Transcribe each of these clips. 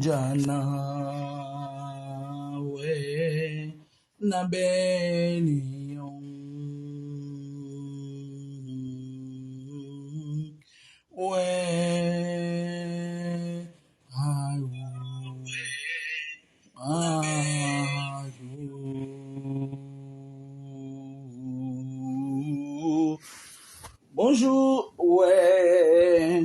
Jana we na beni we ayu. Bonjour, ouais.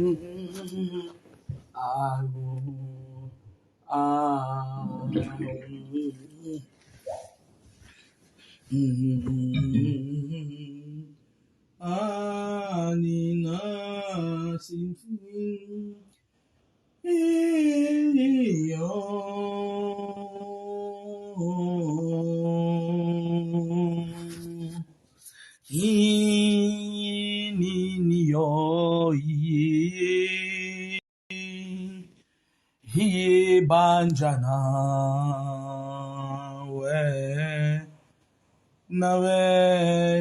Anina sinfin Hiye banjana we naveniyo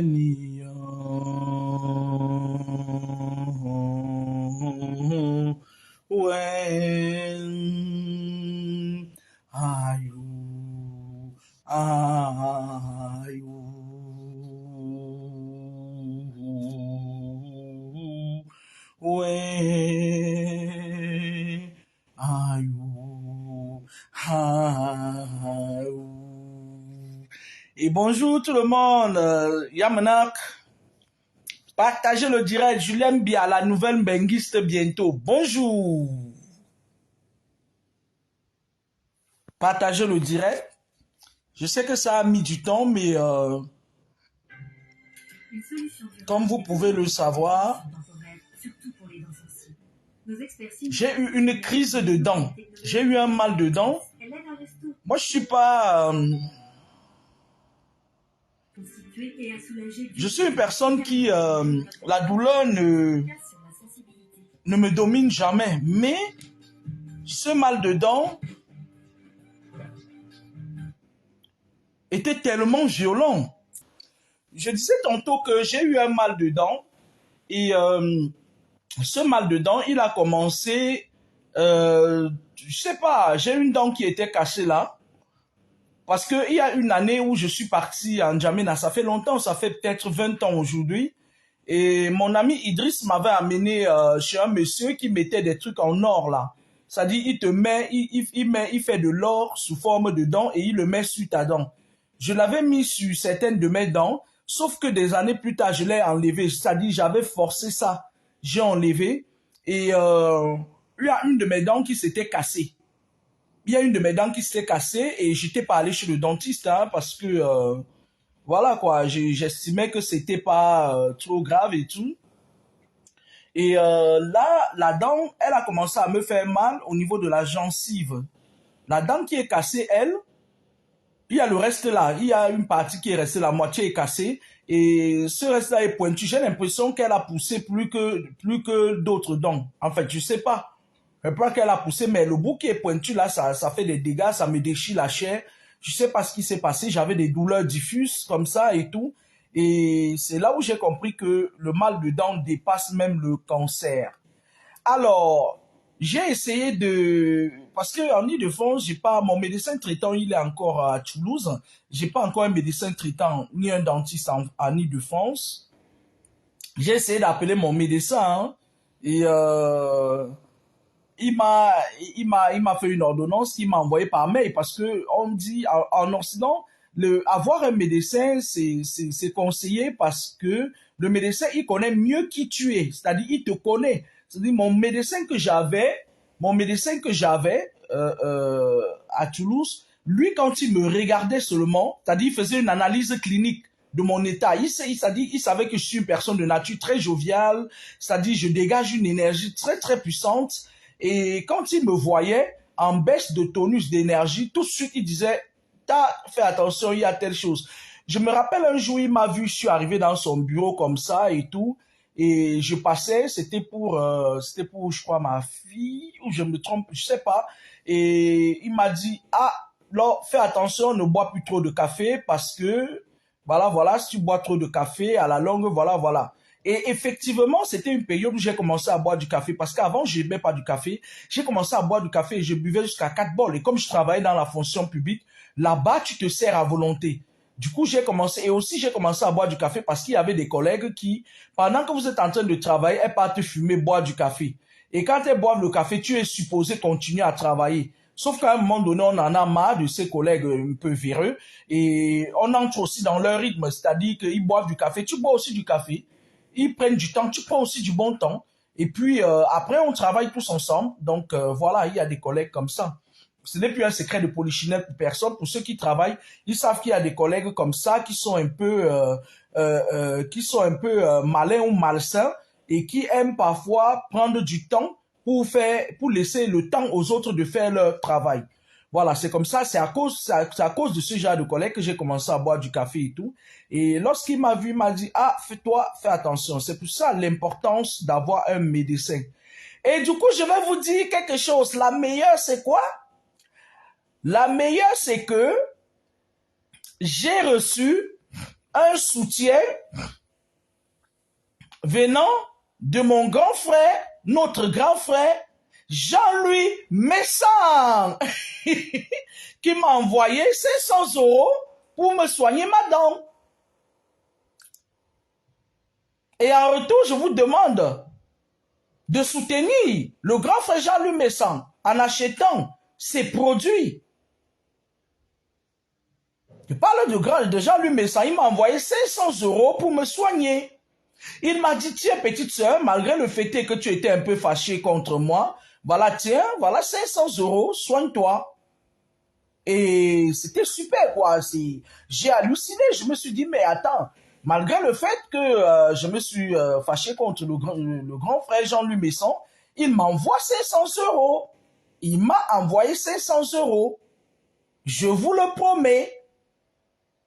when ayu when Et bonjour tout le monde, Yamanak, partagez le direct, je l'aime bien, la nouvelle benguiste bientôt, bonjour. Partagez le direct, je sais que ça a mis du temps, mais comme vous pouvez le savoir, j'ai eu une crise de dents, j'ai eu un mal de dents. Moi, je suis pas... je suis une personne qui... la douleur ne me domine jamais. Mais ce mal de dents était tellement violent. Je disais tantôt que j'ai eu un mal de dents. Et ce mal de dents, il a commencé... je sais pas, j'ai une dent qui était cassée là. Parce qu'il y a une année où je suis parti en N'Djamena, ça fait longtemps, ça fait peut-être 20 ans aujourd'hui. Et mon ami Idriss m'avait amené chez un monsieur qui mettait des trucs en or là. C'est-à-dire, il fait de l'or sous forme de dents et il le met sur ta dent. Je l'avais mis sur certaines de mes dents, sauf que des années plus tard, je l'ai enlevé. C'est-à-dire, j'avais forcé ça. J'ai enlevé et il y a une de mes dents qui s'était cassée. Il y a une de mes dents qui s'était cassée et j'étais pas allé chez le dentiste hein, parce que voilà quoi, j'estimais que c'était pas trop grave et tout. Et là, la dent, elle a commencé à me faire mal au niveau de la gencive. La dent qui est cassée, elle, il y a le reste là, il y a une partie qui est restée, la moitié est cassée et ce reste là est pointu. J'ai l'impression qu'elle a poussé plus que d'autres dents. En fait, je sais pas. Je sais pas qu'elle a poussé, mais le bout qui est pointu là, ça fait des dégâts, ça me déchire la chair. Je sais pas ce qui s'est passé, j'avais des douleurs diffuses comme ça et tout. Et c'est là où j'ai compris que le mal de dents dépasse même le cancer. Alors, j'ai essayé de... Parce qu'en Ile-de-France, j'ai pas... Mon médecin traitant, il est encore à Toulouse. J'ai pas encore un médecin traitant ni un dentiste en Ile-de-France. J'ai essayé d'appeler mon médecin hein, et... il m'a fait une ordonnance qu'il m'a envoyée par mail parce que on dit en Occident avoir un médecin c'est conseillé parce que le médecin il connaît mieux qui tu es, c'est-à-dire il te connaît. C'est-à-dire mon médecin que j'avais à Toulouse, lui quand il me regardait seulement, c'est-à-dire il faisait une analyse clinique de mon état. Il savait que je suis une personne de nature très joviale, c'est-à-dire je dégage une énergie très très puissante. Et quand il me voyait en baisse de tonus d'énergie, tout de suite, il disait, fais attention, il y a telle chose. Je me rappelle un jour, il m'a vu, je suis arrivé dans son bureau comme ça et tout. Et je passais, c'était pour, je crois, ma fille, ou je me trompe, je sais pas. Et il m'a dit, là, fais attention, ne bois plus trop de café parce que, voilà, si tu bois trop de café, à la longue, voilà. Et effectivement, c'était une période où j'ai commencé à boire du café parce qu'avant, je n'aimais pas du café. J'ai commencé à boire du café et je buvais jusqu'à 4 bols. Et comme je travaillais dans la fonction publique, là-bas, tu te sers à volonté. Du coup, j'ai commencé à boire du café parce qu'il y avait des collègues qui, pendant que vous êtes en train de travailler, elles partent fumer, boire du café. Et quand elles boivent le café, tu es supposé continuer à travailler. Sauf qu'à un moment donné, on en a marre de ces collègues un peu véreux et on entre aussi dans leur rythme, c'est-à-dire qu'ils boivent du café, tu bois aussi du café, ils prennent du temps, tu prends aussi du bon temps et puis après on travaille tous ensemble. Donc voilà, il y a des collègues comme ça. Ce n'est plus un secret de polichinelle pour personne. Pour ceux qui travaillent, ils savent qu'il y a des collègues comme ça qui sont un peu malins ou malsains et qui aiment parfois prendre du temps pour laisser le temps aux autres de faire leur travail. Voilà, c'est comme ça, c'est à cause de ce genre de collègue que j'ai commencé à boire du café et tout. Et lorsqu'il m'a vu, il m'a dit, ah, fais attention. C'est pour ça l'importance d'avoir un médecin. Et du coup, je vais vous dire quelque chose. La meilleure, c'est quoi? La meilleure, c'est que j'ai reçu un soutien venant de mon grand frère, notre grand frère, Jean-Louis Messang, qui m'a envoyé 500 € pour me soigner ma dent. Et en retour, je vous demande de soutenir le grand frère Jean-Louis Messang en achetant ses produits. Je parle de Jean-Louis Messang, il m'a envoyé 500 € pour me soigner. Il m'a dit, tiens, petite sœur, malgré le fait que tu étais un peu fâchée contre moi, voilà, tiens, voilà 500 €, soigne-toi. Et c'était super, quoi. J'ai halluciné, je me suis dit, mais attends, malgré le fait que je me suis fâché contre le grand frère Jean-Louis Messon, il m'envoie 500 €. Il m'a envoyé 500 €. Je vous le promets.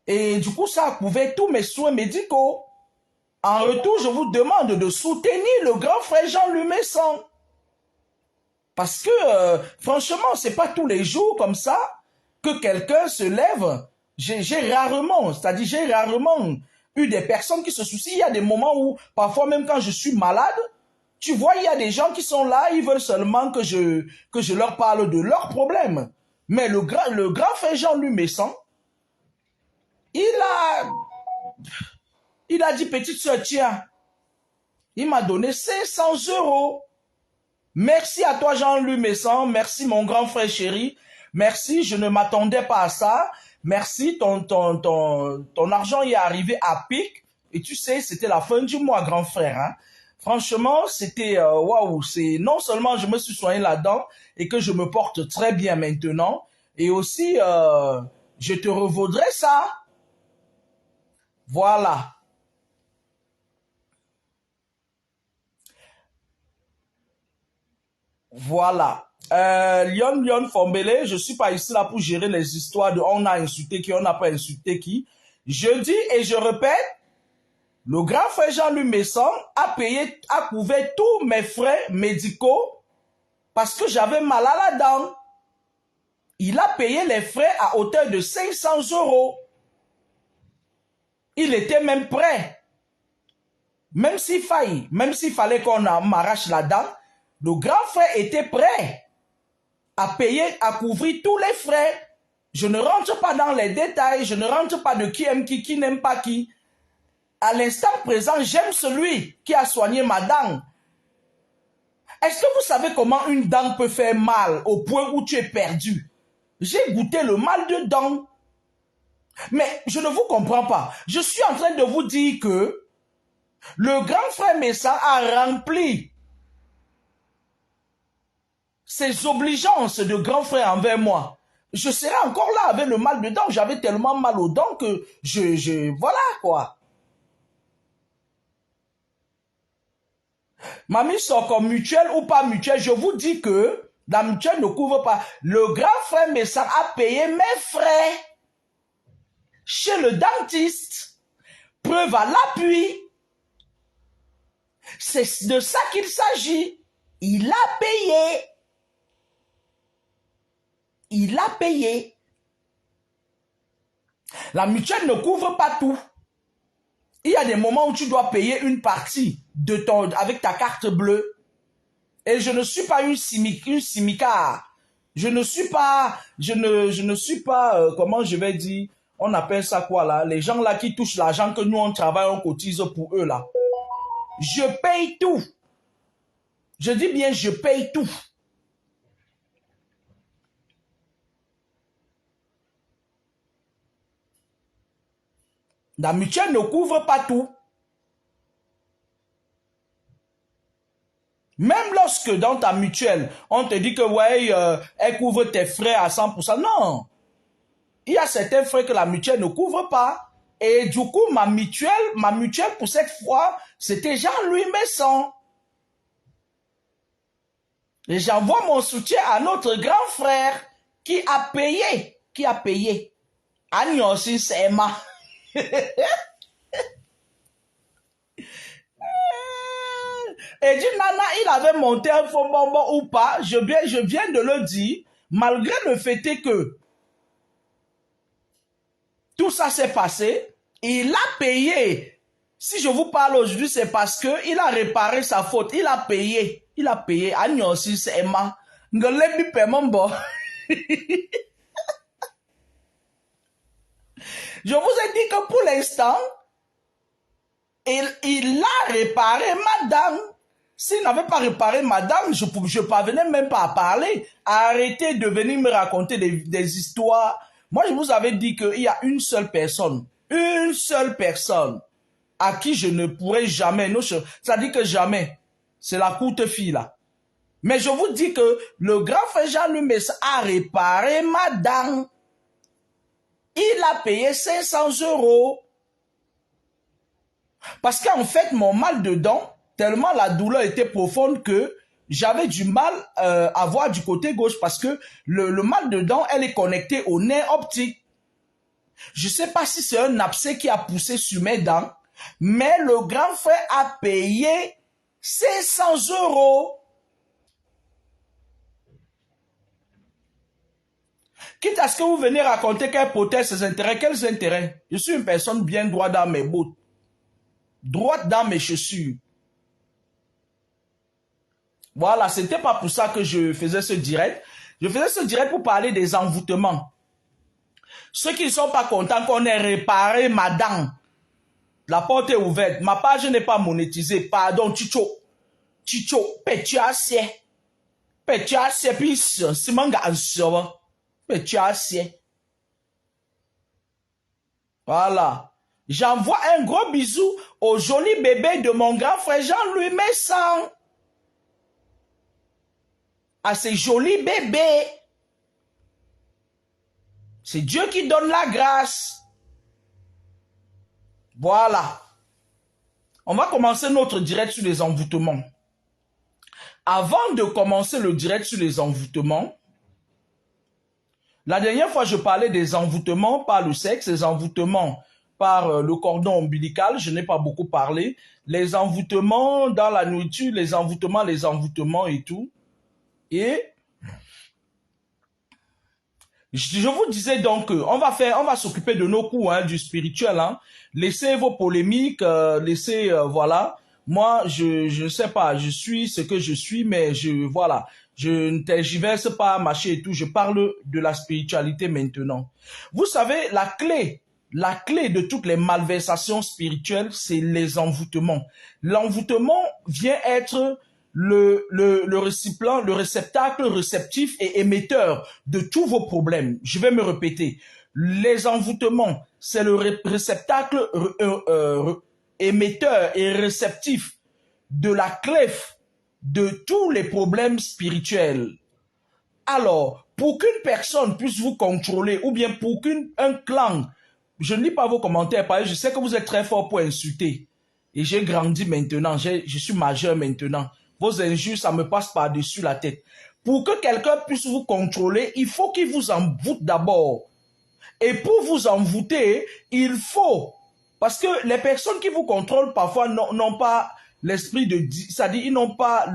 Et du coup, ça a couvert tous mes soins médicaux. En retour, je vous demande de soutenir le grand frère Jean-Louis Messon. Parce que, franchement, c'est pas tous les jours comme ça que quelqu'un se lève. J'ai rarement eu des personnes qui se soucient. Il y a des moments où, parfois même quand je suis malade, tu vois, il y a des gens qui sont là, ils veulent seulement que je leur parle de leurs problèmes. Mais le grand frère Jean-Louis Messon, il a dit, petite soeur, tiens, il m'a donné 500 €. Merci à toi, Jean-Louis Messon. Merci, mon grand frère chéri. Merci, je ne m'attendais pas à ça. Merci, ton argent y est arrivé à pic. Et tu sais, c'était la fin du mois, grand frère. Hein. Franchement, c'était waouh. C'est non seulement je me suis soigné là-dedans et que je me porte très bien maintenant, et aussi je te revaudrai ça. Voilà. Voilà. Lyon Fombele, je suis pas ici là pour gérer les histoires de on a insulté qui, on n'a pas insulté qui. Je dis et je répète, le grand frère Jean-Louis Messon a couvert tous mes frais médicaux parce que j'avais mal à la dent. Il a payé les frais à hauteur de 500 €. Il était même prêt. Même s'il fallait qu'on m'arrache la dent, le grand frère était prêt à payer, à couvrir tous les frais. Je ne rentre pas dans les détails, je ne rentre pas de qui aime qui n'aime pas qui. À l'instant présent, j'aime celui qui a soigné ma dent. Est-ce que vous savez comment une dent peut faire mal au point où tu es perdu? J'ai goûté le mal de dent. Mais je ne vous comprends pas. Je suis en train de vous dire que le grand frère Messang a rempli ses obligeances de grand frère envers moi. Je serais encore là avec le mal de dents. J'avais tellement mal aux dents que voilà quoi. Mamie sort comme mutuelle ou pas mutuelle, je vous dis que la mutuelle ne couvre pas. Le grand frère Messang a payé mes frais chez le dentiste. Preuve à l'appui. C'est de ça qu'il s'agit. Il a payé. Il a payé. La mutuelle ne couvre pas tout. Il y a des moments où tu dois payer une partie de avec ta carte bleue. Et je ne suis pas une simicard. Je ne suis pas, comment je vais dire, on appelle ça quoi là, les gens là qui touchent l'argent que nous on travaille, on cotise pour eux là. Je paye tout. Je dis bien, je paye tout. La mutuelle ne couvre pas tout. Même lorsque dans ta mutuelle, on te dit que ouais, elle couvre tes frais à 100%. Non. Il y a certains frais que la mutuelle ne couvre pas. Et du coup, ma mutuelle pour cette fois, c'était Jean-Louis Messon. Et j'envoie mon soutien à notre grand frère qui a payé. Agnosi Sema. Et dit, Nana, il avait monté un faux bonbon ou pas, je viens de le dire, malgré le fait que tout ça s'est passé, il a payé. Si je vous parle aujourd'hui, c'est parce que il a réparé sa faute. Il a payé. Agnosi Sema. Ngolebi Pemombo. Je vous ai dit que pour l'instant, il a réparé madame. S'il n'avait pas réparé madame, je parvenais même pas à parler. Arrêtez de venir me raconter des histoires. Moi, je vous avais dit qu'il y a une seule personne à qui je ne pourrais jamais, ça dit que jamais, c'est la courte fille là. Mais je vous dis que le grand frère Jean-Louis Messon a réparé madame. Il a payé 500 €. Parce qu'en fait, mon mal de dents, tellement la douleur était profonde que j'avais du mal à voir du côté gauche parce que le mal de dents, elle est connectée au nerf optique. Je ne sais pas si c'est un abcès qui a poussé sur mes dents, mais le grand frère a payé 500 €. Quitte à ce que vous venez raconter qu'elle protège ses intérêts, quels intérêts? Je suis une personne bien droite dans mes bottes, droite dans mes chaussures. Voilà, c'était pas pour ça que je faisais ce direct. Je faisais ce direct pour parler des envoûtements. Ceux qui ne sont pas contents qu'on ait réparé ma dent, la porte est ouverte. Ma page n'est pas monétisée. Pardon, Chicho, Petiasie, puis Simanga Ansova, Petiasie. Voilà. J'envoie un gros bisou au joli bébé de mon grand frère Jean-Louis Messon. À ces jolis bébés. C'est Dieu qui donne la grâce. Voilà. On va commencer notre direct sur les envoûtements. Avant de commencer le direct sur les envoûtements, la dernière fois je parlais des envoûtements par le sexe, les envoûtements par le cordon ombilical, je n'ai pas beaucoup parlé. Les envoûtements dans la nourriture, les envoûtements et tout. Et je vous disais donc on va s'occuper de nos coups, hein, du spirituel, hein. Laissez vos polémiques, voilà. Moi, je ne sais pas, je suis ce que je suis, mais voilà, je ne tergiverse pas, machin et tout. Je parle de la spiritualité maintenant. Vous savez, la clé de toutes les malversations spirituelles, c'est les envoûtements. L'envoûtement vient être le réceptacle réceptif et émetteur de tous vos problèmes. Je vais me répéter. Les envoûtements, c'est le réceptacle émetteur et réceptif de la clef de tous les problèmes spirituels. Alors, pour qu'une personne puisse vous contrôler, ou bien pour qu'un clan, je ne lis pas vos commentaires, parce que je sais que vous êtes très fort pour insulter. Et j'ai grandi maintenant, je suis majeur maintenant. Vos injures, ça me passe par-dessus la tête. Pour que quelqu'un puisse vous contrôler, il faut qu'il vous envoûte d'abord. Et pour vous envoûter, il faut... Parce que les personnes qui vous contrôlent parfois n'ont pas l'esprit de... C'est-à-dire, ils n'ont pas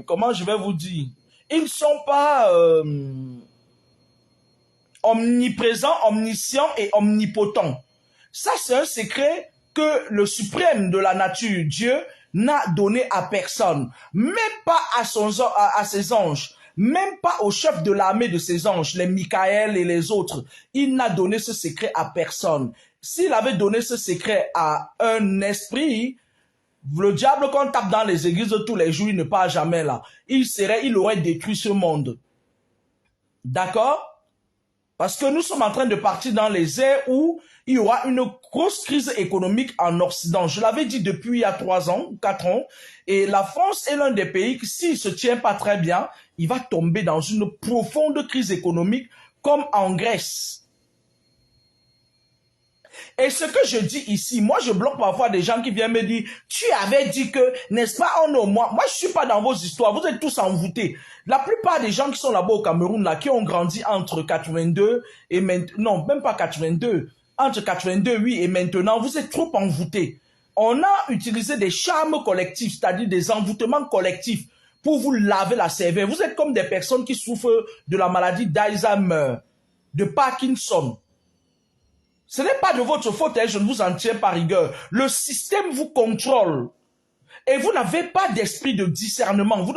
comment je vais vous dire? Ils ne sont pas omniprésents, omniscients et omnipotents. Ça, c'est un secret que le suprême de la nature, Dieu, n'a donné à personne. Même pas à ses anges. Même pas au chef de l'armée de ses anges, les Michaël et les autres. Il n'a donné ce secret à personne. S'il avait donné ce secret à un esprit, le diable qu'on tape dans les églises tous les jours, il ne part jamais là. Il aurait détruit ce monde. D'accord? Parce que nous sommes en train de partir dans les airs où il y aura une grosse crise économique en Occident. Je l'avais dit depuis il y a 3 ans, 4 ans. Et la France est l'un des pays qui, s'il ne se tient pas très bien, il va tomber dans une profonde crise économique comme en Grèce. Et ce que je dis ici, moi je bloque parfois des gens qui viennent me dire, tu avais dit que, n'est-ce pas, moi je suis pas dans vos histoires, vous êtes tous envoûtés. La plupart des gens qui sont là-bas au Cameroun, là, qui ont grandi entre 82 et maintenant, non, même pas 82, entre 82, oui, et maintenant, vous êtes trop envoûtés. On a utilisé des charmes collectifs, c'est-à-dire des envoûtements collectifs pour vous laver la cervelle. Vous êtes comme des personnes qui souffrent de la maladie d'Alzheimer, de Parkinson. Ce n'est pas de votre faute, hein, je ne vous en tiens pas rigueur. Le système vous contrôle. Et vous n'avez pas d'esprit de discernement.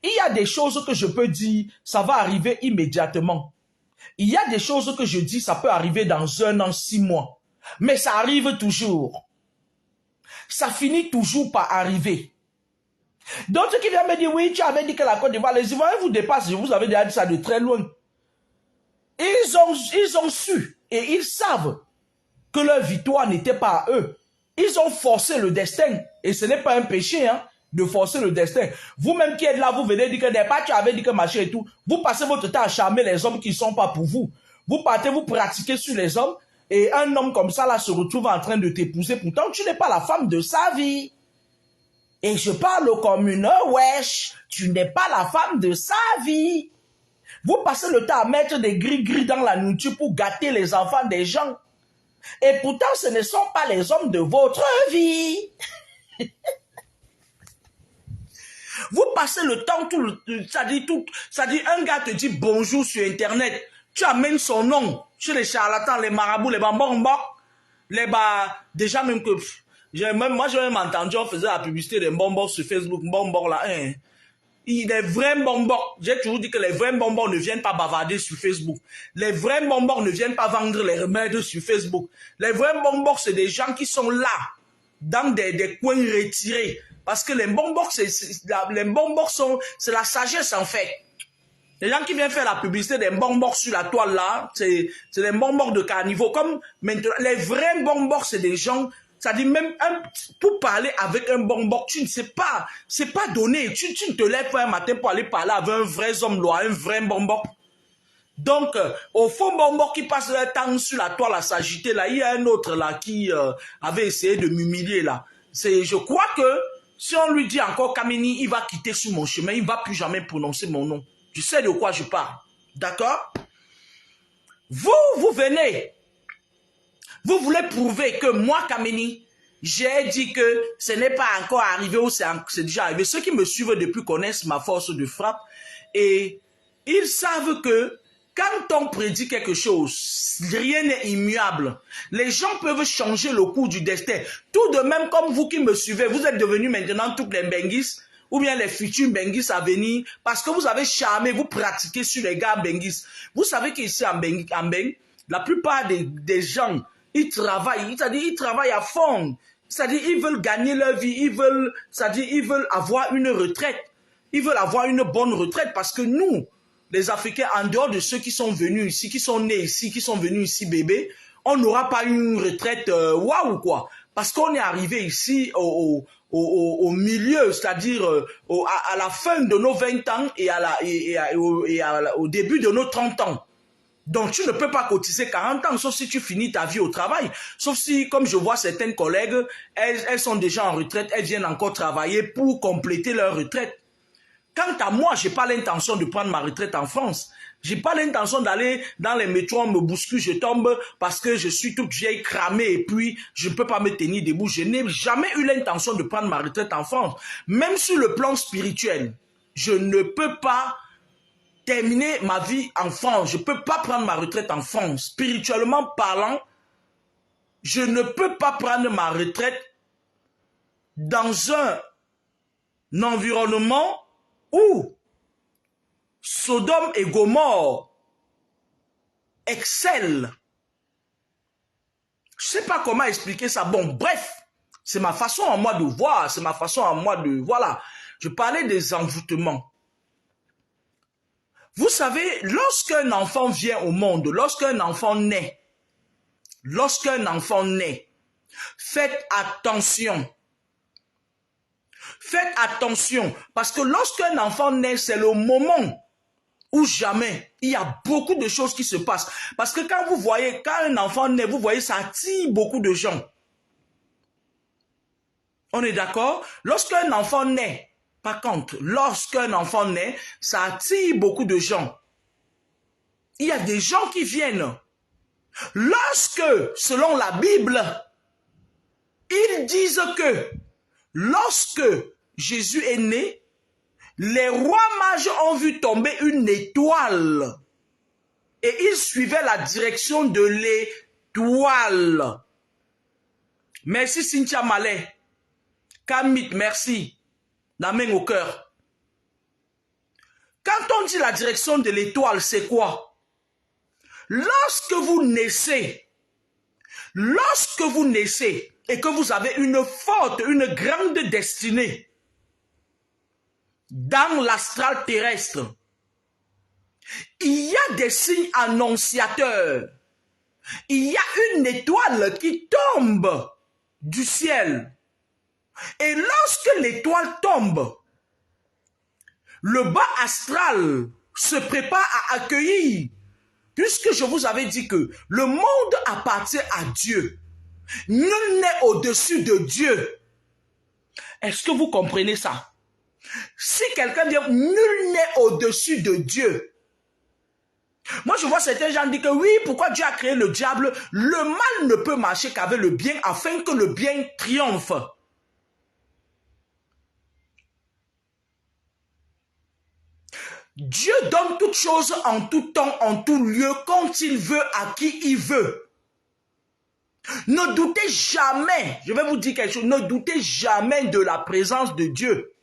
Il y a des choses que je peux dire, ça va arriver immédiatement. Il y a des choses que je dis, ça peut arriver dans 1 an, 6 mois. Mais ça arrive toujours. Ça finit toujours par arriver. D'autres qui viennent me dire, oui, tu avais dit que la Côte d'Ivoire, les Ivoiriens vous dépassent, je vous avais déjà dit ça de très loin. Ils ont su et ils savent que leur victoire n'était pas à eux. Ils ont forcé le destin. Et ce n'est pas un péché, hein, de forcer le destin. Vous-même qui êtes là, vous venez dire que tu avais dit que machin et tout. Vous passez votre temps à charmer les hommes qui ne sont pas pour vous. Vous partez, vous pratiquez sur les hommes. Et un homme comme ça, là, se retrouve en train de t'épouser. Pourtant, tu n'es pas la femme de sa vie. Et je parle comme une wesh. Tu n'es pas la femme de sa vie. Vous passez le temps à mettre des gris-gris dans la nourriture pour gâter les enfants des gens. Et pourtant, ce ne sont pas les hommes de votre vie. Vous passez le temps, ça dit, un gars te dit bonjour sur Internet. Tu amènes son nom chez les charlatans, les marabouts, les bambambos, déjà même que, moi j'ai même entendu, on faisait la publicité des bonbons sur Facebook, bonbons là, hein. Les vrais bonbons, j'ai toujours dit que les vrais bonbons ne viennent pas bavarder sur Facebook. Les vrais bonbons ne viennent pas vendre les remèdes sur Facebook. Les vrais bonbons, c'est des gens qui sont là, dans des coins retirés. Parce que les bonbons, c'est la sagesse en fait. Les gens qui viennent faire la publicité des bonbons sur la toile là, c'est des bonbons de carnivore. Comme maintenant, les vrais bonbons, c'est des gens... Ça dit même pour parler avec un bonbon, tu ne sais pas, c'est pas donné. Tu ne te lèves pas un matin pour aller parler avec un vrai homme loi, un vrai bonbon. Donc, au fond bonbon qui passe le temps sur la toile à s'agiter, là, il y a un autre là qui avait essayé de m'humilier là. Je crois que si on lui dit encore Kamini, il va quitter sur mon chemin, il ne va plus jamais prononcer mon nom. Je sais de quoi je parle. D'accord? Vous venez. Vous voulez prouver que moi, Kamini, j'ai dit que ce n'est pas encore arrivé ou c'est déjà arrivé. Ceux qui me suivent depuis connaissent ma force de frappe et ils savent que quand on prédit quelque chose, rien n'est immuable. Les gens peuvent changer le cours du destin. Tout de même comme vous qui me suivez, vous êtes devenus maintenant toutes les Benguis ou bien les futurs Benguis à venir parce que vous avez charmé, vous pratiquez sur les gars Benguis. Vous savez qu'ici en Beng, la plupart des gens ils travaillent, c'est-à-dire ils travaillent à fond, c'est-à-dire ils veulent gagner leur vie, ils veulent avoir une retraite, ils veulent avoir une bonne retraite parce que nous, les Africains, en dehors de ceux qui sont venus ici, qui sont nés ici, qui sont venus ici bébés, on n'aura pas une retraite waouh quoi, parce qu'on est arrivé ici au milieu, c'est-à-dire à la fin de nos 20 ans et au début de nos 30 ans. Donc, tu ne peux pas cotiser 40 ans, sauf si tu finis ta vie au travail. Sauf si, comme je vois certaines collègues, elles sont déjà en retraite, elles viennent encore travailler pour compléter leur retraite. Quant à moi, je n'ai pas l'intention de prendre ma retraite en France. Je n'ai pas l'intention d'aller dans les métros, on me bouscule, je tombe parce que je suis toute vieille, cramée et puis je ne peux pas me tenir debout. Je n'ai jamais eu l'intention de prendre ma retraite en France. Même sur le plan spirituel, je ne peux pas terminer ma vie en France. Je ne peux pas prendre ma retraite en France. Spirituellement parlant, je ne peux pas prendre ma retraite dans un environnement où Sodome et Gomorrhe excellent. Je ne sais pas comment expliquer ça. Bon, bref, c'est ma façon à moi de voir, c'est ma façon à moi de... Voilà, je parlais des envoûtements. Vous savez, lorsqu'un enfant vient au monde, lorsqu'un enfant naît, faites attention. Faites attention, parce que lorsqu'un enfant naît, c'est le moment où jamais il y a beaucoup de choses qui se passent. Parce que quand vous voyez, quand un enfant naît, vous voyez, ça attire beaucoup de gens. On est d'accord? Lorsqu'un enfant naît, par contre, lorsqu'un enfant naît, ça attire beaucoup de gens. Il y a des gens qui viennent. Lorsque, selon la Bible, ils disent que lorsque Jésus est né, les rois mages ont vu tomber une étoile et ils suivaient la direction de l'étoile. Merci Cynthia Mallet. Kamit, merci. La main au cœur. Quand on dit la direction de l'étoile, c'est quoi? Lorsque vous naissez et que vous avez une grande destinée dans l'astral terrestre, il y a des signes annonciateurs. Il y a une étoile qui tombe du ciel. Et lorsque l'étoile tombe, le bas astral se prépare à accueillir. Puisque je vous avais dit que le monde appartient à Dieu. Nul n'est au-dessus de Dieu. Est-ce que vous comprenez ça? Si quelqu'un dit nul n'est au-dessus de Dieu. Moi je vois certains gens dire que oui, pourquoi Dieu a créé le diable? Le mal ne peut marcher qu'avec le bien afin que le bien triomphe. Dieu donne toutes choses en tout temps, en tout lieu, quand il veut, à qui il veut. Ne doutez jamais, je vais vous dire quelque chose, ne doutez jamais de la présence de Dieu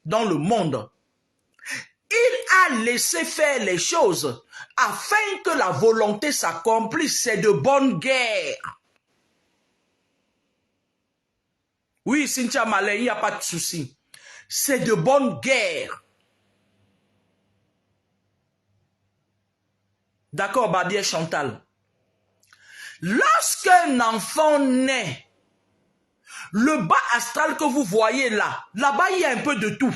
dans le monde. Il a laissé faire les choses afin que la volonté s'accomplisse. C'est de bonne guerre. Oui, Cynthia Mallet, il n'y a pas de souci. C'est de bonne guerre. D'accord, Badia Chantal. Lorsqu'un enfant naît, le bas astral que vous voyez là-bas, il y a un peu de tout.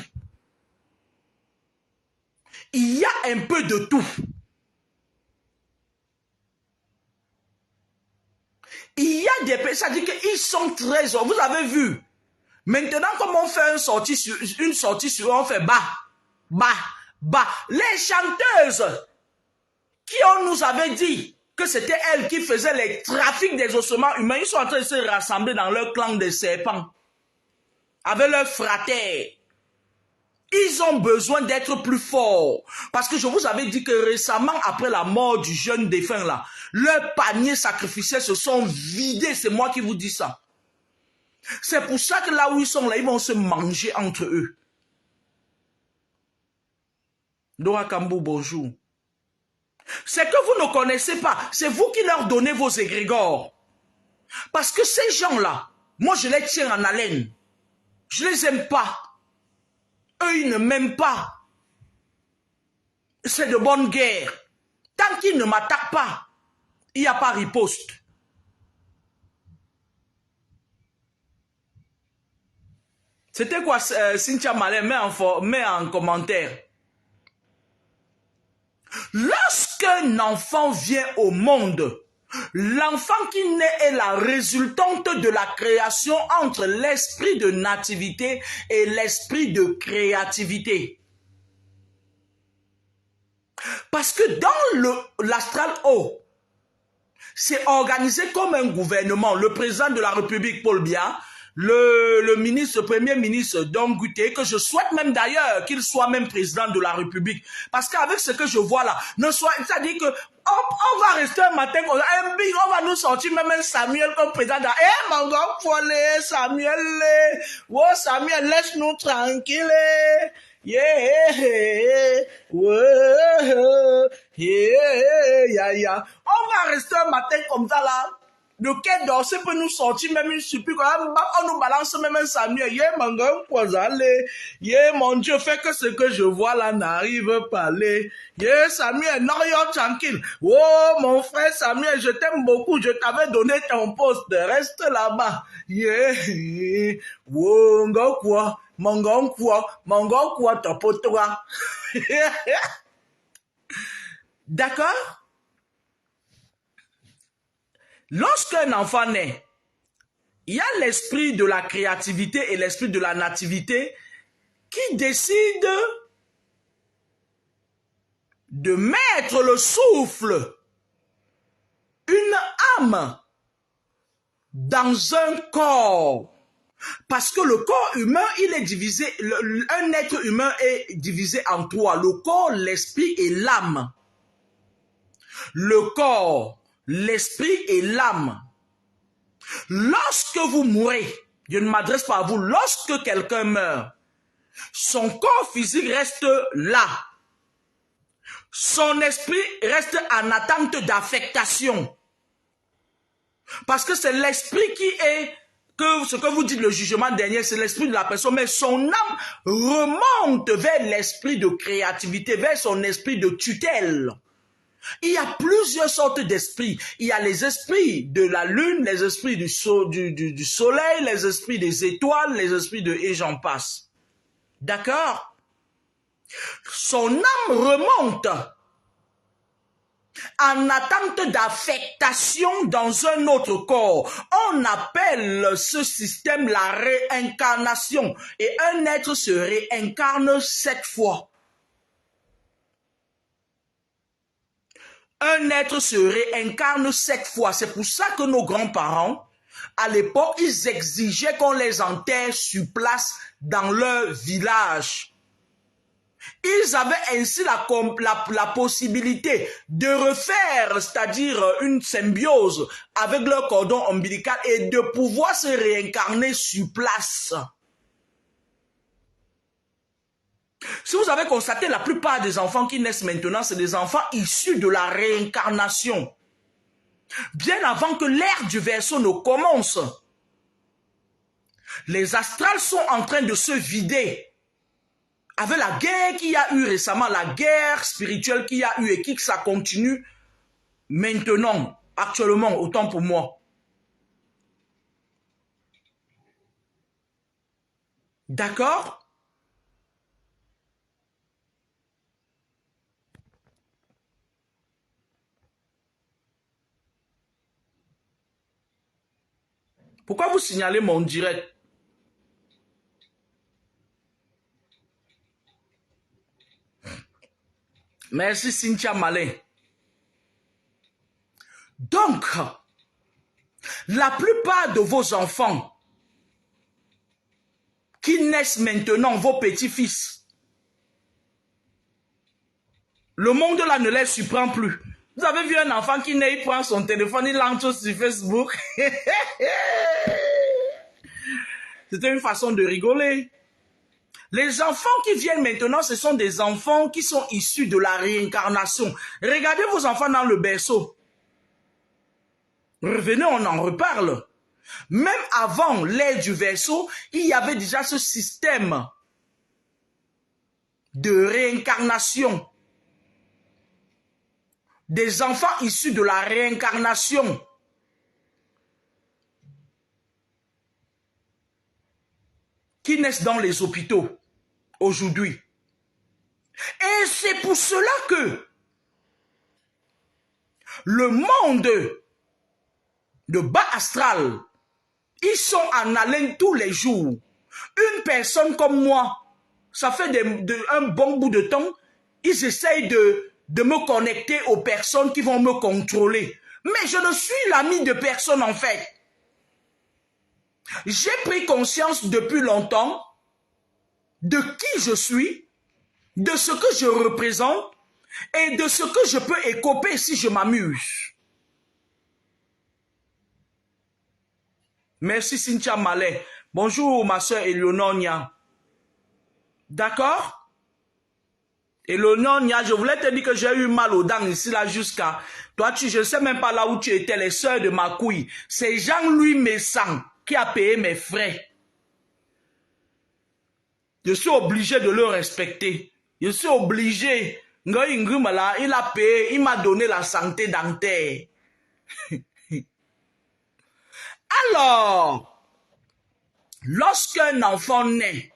Il y a un peu de tout. Il y a des personnes, ça dit qu'ils sont très... Vous avez vu. Maintenant, comme on fait une sortie sur on fait bas, bas, bas. Les chanteuses qui nous avait dit que c'était elles qui faisaient les trafics des ossements humains, ils sont en train de se rassembler dans leur clan des serpents, avec leurs fratères. Ils ont besoin d'être plus forts. Parce que je vous avais dit que récemment, après la mort du jeune défunt là, leurs paniers sacrificiels se sont vidés. C'est moi qui vous dis ça. C'est pour ça que là où ils sont là, ils vont se manger entre eux. Dora Kambou, bonjour. C'est que vous ne connaissez pas. C'est vous qui leur donnez vos égrégores. Parce que ces gens-là, moi je les tiens en haleine. Je les aime pas. Eux, ils ne m'aiment pas. C'est de bonne guerre. Tant qu'ils ne m'attaquent pas, il n'y a pas riposte. C'était quoi, Cynthia Mallet? Mets en commentaire. Lorsqu'un enfant vient au monde, l'enfant qui naît est la résultante de la création entre l'esprit de nativité et l'esprit de créativité. Parce que dans l'astral haut, c'est organisé comme un gouvernement. Le président de la République, Paul Biya, le ministre, premier ministre Dangote, que je souhaite même d'ailleurs qu'il soit même président de la République. Parce qu'avec ce que je vois là, c'est-à-dire que on va rester un matin, on va nous sortir même un Samuel comme président. Eh, mon gars, Samuel, oh Samuel, laisse-nous tranquille. Yeah, yeah. On va rester un matin comme ça là. Le quai d'Orsay peut nous sortir même une surprise. On nous balance même un Samuel. Yeah, mon gars, yeah, mon Dieu, fais que ce que je vois là n'arrive pas. Yeah, Samuel, non, yo, tranquille. Oh, mon frère Samuel, je t'aime beaucoup. Je t'avais donné ton poste. Reste là-bas. Yeah. Oh, mon gars, ton pote, toi. D'accord? Lorsqu'un enfant naît, il y a l'esprit de la créativité et l'esprit de la nativité qui décide de mettre le souffle, une âme, dans un corps. Parce que le corps humain, il est divisé, un être humain est divisé en trois, le corps, l'esprit et l'âme. Le corps, l'esprit et l'âme. Lorsque vous mourrez, je ne m'adresse pas à vous, lorsque quelqu'un meurt, son corps physique reste là. Son esprit reste en attente d'affectation. Parce que c'est l'esprit qui est, que ce que vous dites le jugement dernier, c'est l'esprit de la personne, mais son âme remonte vers l'esprit de créativité, vers son esprit de tutelle. Il y a plusieurs sortes d'esprits. Il y a les esprits de la lune, les esprits du soleil, les esprits des étoiles, les esprits de... et j'en passe. D'accord? Son âme remonte en attente d'affectation dans un autre corps. On appelle ce système la réincarnation. Et un être se réincarne 7 fois. Un être se réincarne 7 fois. C'est pour ça que nos grands-parents, à l'époque, ils exigeaient qu'on les enterre sur place dans leur village. Ils avaient ainsi la possibilité de refaire, c'est-à-dire une symbiose avec leur cordon ombilical et de pouvoir se réincarner sur place. Si vous avez constaté, la plupart des enfants qui naissent maintenant, c'est des enfants issus de la réincarnation. Bien avant que l'ère du Verseau ne commence, les astrales sont en train de se vider. Avec la guerre qu'il y a eu récemment, la guerre spirituelle qu'il y a eu et qui ça continue maintenant, actuellement, autant pour moi. D'accord? Pourquoi vous signalez mon direct? Merci Cynthia Malin. Donc, la plupart de vos enfants qui naissent maintenant, vos petits-fils, le monde là ne les surprend plus. Vous avez vu un enfant qui naît, il prend son téléphone, il entre sur Facebook. C'était une façon de rigoler. Les enfants qui viennent maintenant, ce sont des enfants qui sont issus de la réincarnation. Regardez vos enfants dans le berceau. Revenez, on en reparle. Même avant l'ère du Verseau, il y avait déjà ce système de réincarnation. Des enfants issus de la réincarnation. Qui naissent dans les hôpitaux aujourd'hui. Et c'est pour cela que le monde de bas astral, ils sont en haleine tous les jours. Une personne comme moi, ça fait un bon bout de temps, ils essayent de me connecter aux personnes qui vont me contrôler. Mais je ne suis l'ami de personne en fait. J'ai pris conscience depuis longtemps de qui je suis, de ce que je représente et de ce que je peux écoper si je m'amuse. Merci Cynthia Mallet. Bonjour ma soeur Eleononia. D'accord? Eleononia, je voulais te dire que j'ai eu mal aux dents ici là jusqu'à... Toi, je ne sais même pas là où tu étais, les sœurs de ma couille. C'est Jean-Louis Messan qui a payé mes frais. Je suis obligé de le respecter. Je suis obligé. Il a payé, il m'a donné la santé dentaire. Alors, lorsqu'un enfant naît,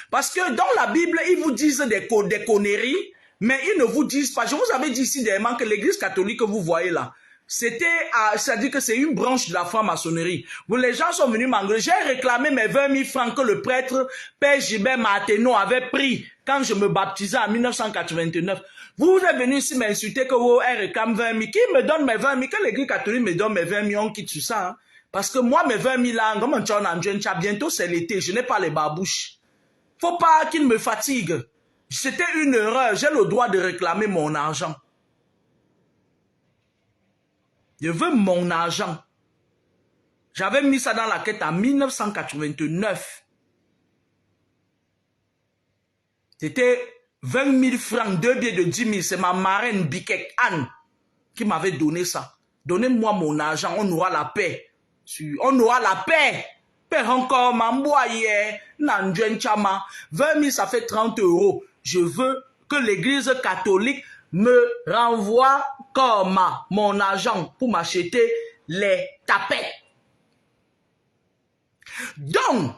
parce que dans la Bible, ils vous disent des conneries, mais ils ne vous disent pas. Je vous avais dit ici dernièrement que l'église catholique que vous voyez là, c'est-à-dire que c'est une branche de la franc-maçonnerie. Les gens sont venus m'engueuler. J'ai réclamé mes 20 000 francs que le prêtre Père Gilbert Martineau avait pris quand je me baptisais en 1989. Vous êtes venus ici m'insulter que elle réclame 20 000. Qui me donne mes 20 000? Que l'église catholique me donne mes 20 000, on quitte sur ça. Hein? Parce que moi, mes 20 000 là, comme on bientôt c'est l'été, je n'ai pas les barbouches. Faut pas qu'il me fatigue. C'était une erreur. J'ai le droit de réclamer mon argent. Je veux mon argent. J'avais mis ça dans la quête en 1989. C'était 20 000 francs, 2 billets de 10 000. C'est ma marraine Bikek Anne qui m'avait donné ça. Donnez-moi mon argent, on aura la paix. On aura la paix. Paix encore, m'emboyer, n'enduin chama. 20 000, ça fait 30 €. Je veux que l'église catholique me renvoie comme mon argent pour m'acheter les tapettes. Donc,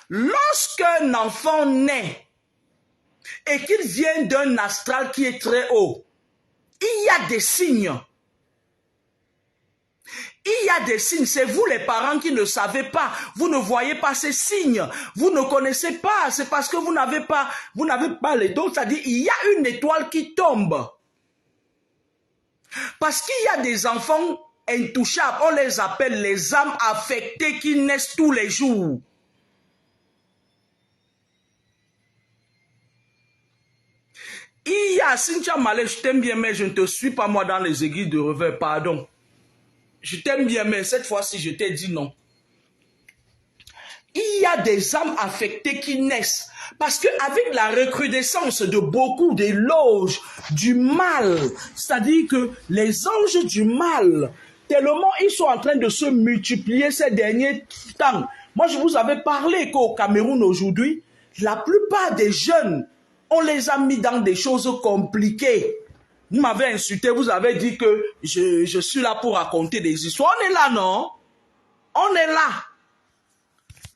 lorsqu'un enfant naît et qu'il vient d'un astral qui est très haut, il y a des signes. Il y a des signes, c'est vous les parents qui ne savez pas, vous ne voyez pas ces signes, vous ne connaissez pas, c'est parce que vous n'avez pas les dons, c'est-à-dire il y a une étoile qui tombe. Parce qu'il y a des enfants intouchables, on les appelle les âmes affectées qui naissent tous les jours. Il y a Cynthia Mallet, je t'aime bien, mais je ne te suis pas moi dans les églises de Revers, pardon. Je t'aime bien, mais cette fois-ci, je t'ai dit non. Il y a des âmes affectées qui naissent. Parce qu'avec la recrudescence de beaucoup des loges du mal, c'est-à-dire que les anges du mal, tellement ils sont en train de se multiplier ces derniers temps. Moi, je vous avais parlé qu'au Cameroun aujourd'hui, la plupart des jeunes, on les a mis dans des choses compliquées. Vous m'avez insulté, vous avez dit que je suis là pour raconter des histoires. On est là, non? On est là.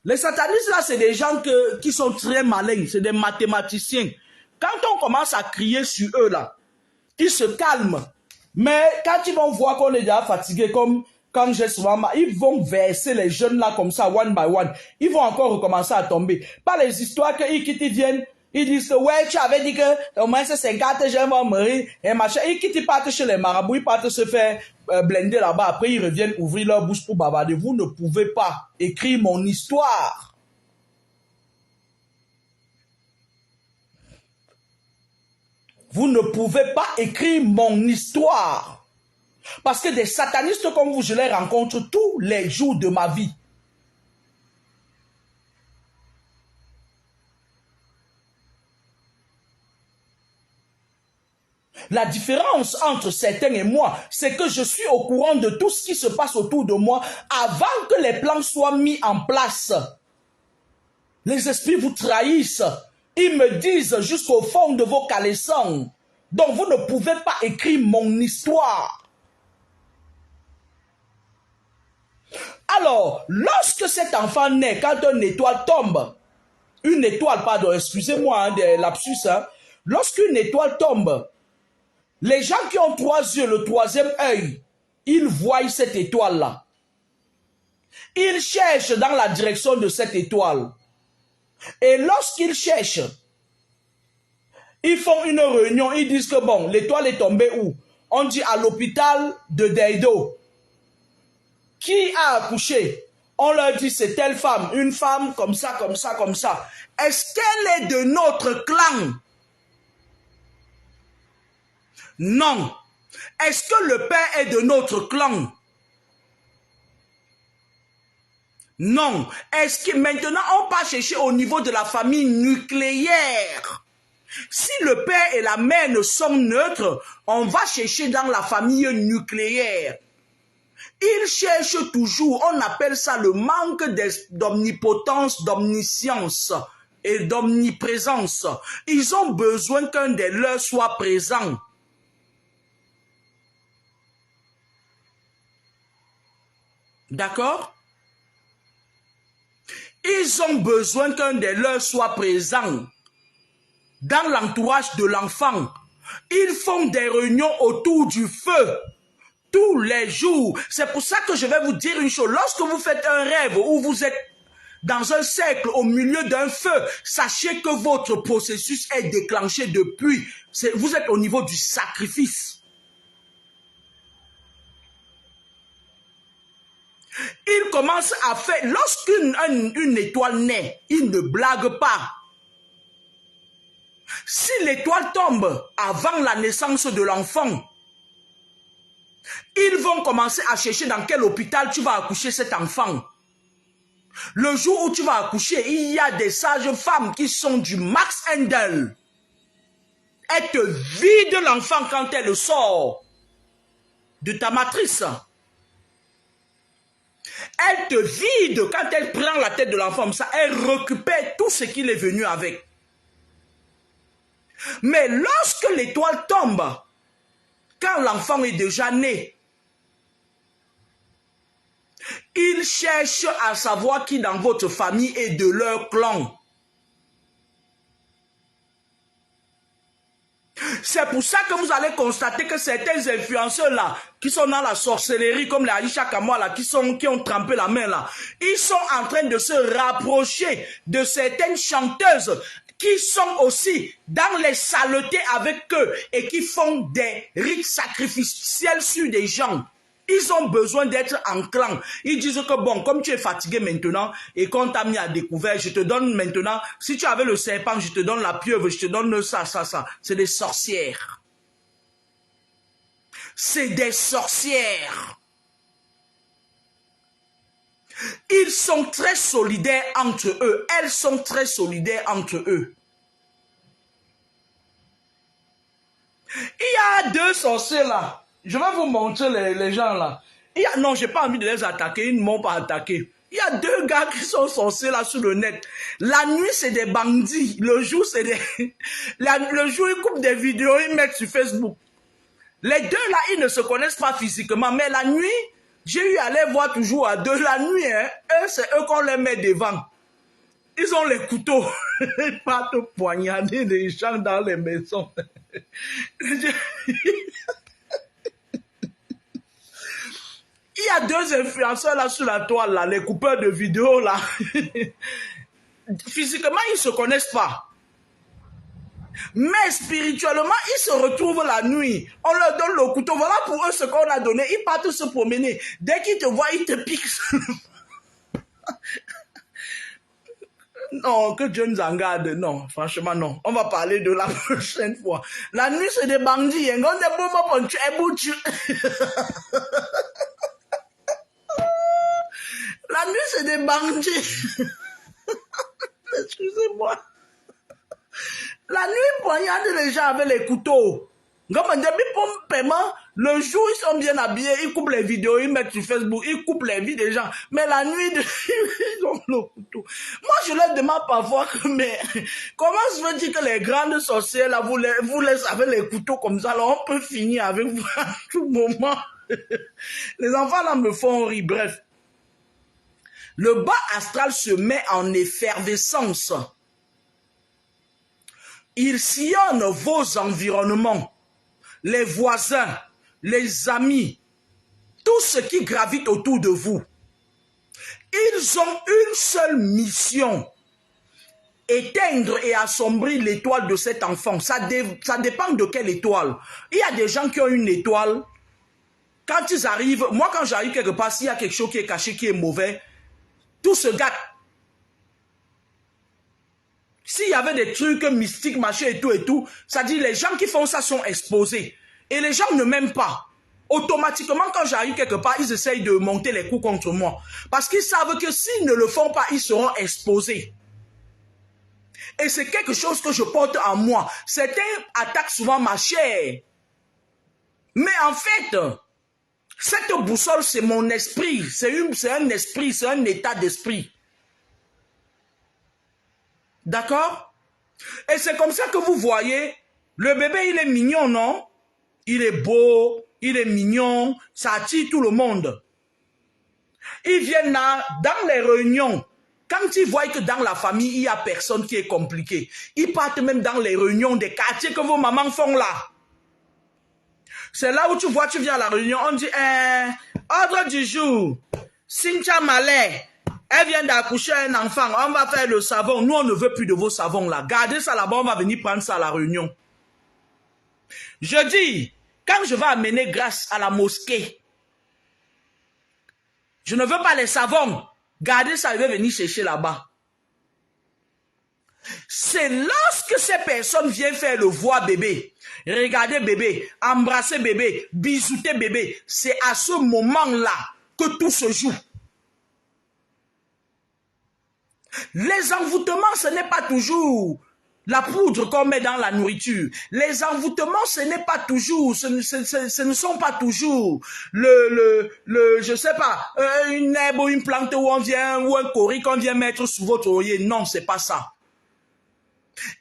Les satanistes, là, c'est des gens qui sont très malins. C'est des mathématiciens. Quand on commence à crier sur eux, là, ils se calment. Mais quand ils vont voir qu'on est déjà fatigué, comme quand j'ai souvent mal, ils vont verser les jeunes, là, comme ça, one by one. Ils vont encore recommencer à tomber. Pas les histoires qu'ils viennent. Ils disent que, ouais, tu avais dit que au moins c'est 50 jeunes vont mourir, et machin. Ils partent chez les marabouts, ils partent se faire blender là-bas. Après, ils reviennent ouvrir leur bouche pour bavarder. Vous ne pouvez pas écrire mon histoire. Vous ne pouvez pas écrire mon histoire. Parce que des satanistes comme vous, je les rencontre tous les jours de ma vie. La différence entre certains et moi, c'est que je suis au courant de tout ce qui se passe autour de moi avant que les plans soient mis en place. Les esprits vous trahissent. Ils me disent jusqu'au fond de vos caleçons. Donc vous ne pouvez pas écrire mon histoire. Alors, lorsque cet enfant naît, quand une étoile tombe, excusez-moi, des lapsus, hein, lorsqu'une étoile tombe, les gens qui ont 3 yeux, le 3e œil, ils voient cette étoile-là. Ils cherchent dans la direction de cette étoile. Et lorsqu'ils cherchent, ils font une réunion, ils disent que bon, l'étoile est tombée où? On dit à l'hôpital de Deido. Qui a accouché? On leur dit c'est telle femme, une femme comme ça, comme ça, comme ça. Est-ce qu'elle est de notre clan? Non. Est-ce que le père est de notre clan? Non. Est-ce que maintenant on va chercher au niveau de la famille nucléaire? Si le père et la mère ne sont neutres, on va chercher dans la famille nucléaire. Ils cherchent toujours, on appelle ça le manque d'omnipotence, d'omniscience et d'omniprésence. Ils ont besoin qu'un des leurs soit présent. D'accord? Ils ont besoin qu'un des leurs soit présent dans l'entourage de l'enfant. Ils font des réunions autour du feu tous les jours. C'est pour ça que je vais vous dire une chose. Lorsque vous faites un rêve où vous êtes dans un cercle au milieu d'un feu, sachez que votre processus est déclenché depuis. Vous êtes au niveau du sacrifice. Il commence à faire, lorsqu'une étoile naît, il ne blague pas. Si l'étoile tombe avant la naissance de l'enfant, ils vont commencer à chercher dans quel hôpital tu vas accoucher cet enfant. Le jour où tu vas accoucher, il y a des sages femmes qui sont du Max Handel. Elles te vident l'enfant quand elle sort de ta matrice. Elle te vide quand elle prend la tête de l'enfant. Ça, elle récupère tout ce qu'il est venu avec. Mais lorsque l'étoile tombe, quand l'enfant est déjà né, ils cherchent à savoir qui dans votre famille est de leur clan. C'est pour ça que vous allez constater que certains influenceurs-là, qui sont dans la sorcellerie, comme les Aïcha Kamoa, qui ont trempé la main là, ils sont en train de se rapprocher de certaines chanteuses qui sont aussi dans les saletés avec eux et qui font des rites sacrificiels sur des gens. Ils ont besoin d'être en clan. Ils disent que bon, comme tu es fatigué maintenant et qu'on t'a mis à découvert, je te donne maintenant, si tu avais le serpent, je te donne la pieuvre, je te donne ça. C'est des sorcières. C'est des sorcières. Ils sont très solidaires entre eux. Elles sont très solidaires entre eux. Il y a deux sorciers là. Je vais vous montrer les gens là. Non, j'ai pas envie de les attaquer. Ils ne m'ont pas attaqué. Il y a deux gars qui sont sorciers là sur le net. La nuit, c'est des bandits. Le jour, c'est des... Le jour, ils coupent des vidéos, ils mettent sur Facebook. Les deux là, ils ne se connaissent pas physiquement. Mais la nuit, j'ai eu à les voir toujours à deux. La nuit, hein, c'est eux qu'on les met devant. Ils ont les couteaux. Ils partent poignarder les gens dans les maisons. Il y a deux influenceurs là sur la toile, là, les coupeurs de vidéos là. Physiquement, ils ne se connaissent pas. Mais spirituellement, ils se retrouvent la nuit. On leur donne le couteau. Voilà pour eux ce qu'on a donné. Ils partent se promener. Dès qu'ils te voient, ils te piquent. Non, que Dieu nous en garde. Non, franchement, non. On va parler de la prochaine fois. La nuit, c'est des bandits. La nuit, c'est des bandits. Excusez-moi. La nuit, ils poignardent les gens avec les couteaux. Le jour, ils sont bien habillés, ils coupent les vidéos, ils mettent sur Facebook, ils coupent les vies des gens. Mais la nuit, ils ont le couteau. Moi, je leur demande parfois que, mais comment se fait-il que les grandes sorcières, là, vous les avez les couteaux comme ça, là, on peut finir avec vous à tout moment. Les enfants, là, me font rire. Bref. Le bas astral se met en effervescence. Il sillonne vos environnements, les voisins, les amis, tout ce qui gravite autour de vous. Ils ont une seule mission, éteindre et assombrir l'étoile de cet enfant. Ça dépend de quelle étoile. Il y a des gens qui ont une étoile. Quand ils arrivent, moi quand j'arrive quelque part, s'il y a quelque chose qui est caché, qui est mauvais, tout se gâte. S'il y avait des trucs mystiques, machin et tout, ça dit les gens qui font ça sont exposés. Et les gens ne m'aiment pas. Automatiquement, quand j'arrive quelque part, ils essayent de monter les coups contre moi. Parce qu'ils savent que s'ils ne le font pas, ils seront exposés. Et c'est quelque chose que je porte en moi. Certains attaquent souvent ma chair. Mais en fait, cette boussole, c'est mon esprit. C'est un esprit, c'est un état d'esprit. D'accord? Et c'est comme ça que vous voyez, le bébé, il est mignon, non? Il est beau, il est mignon, ça attire tout le monde. Ils viennent là, dans les réunions, quand ils voient que dans la famille, il n'y a personne qui est compliqué, ils partent même dans les réunions des quartiers que vos mamans font là. C'est là où tu vois, tu viens à la réunion, on dit, ordre du jour, Cynthia Malais, elle vient d'accoucher un enfant, on va faire le savon. Nous, on ne veut plus de vos savons là. Gardez ça là-bas, on va venir prendre ça à la réunion. Je dis, quand je vais amener grâce à la mosquée, je ne veux pas les savons. Gardez ça, je vais venir chercher là-bas. C'est lorsque ces personnes viennent faire le voir bébé, regarder bébé, embrasser bébé, bisouter bébé, c'est à ce moment-là que tout se joue. Les envoûtements, ce n'est pas toujours la poudre qu'on met dans la nourriture. Les envoûtements, ce n'est pas toujours, ce ne sont pas toujours je sais pas, une herbe ou une plante où on vient, ou un cori qu'on vient mettre sous votre oreiller. Non, c'est pas ça.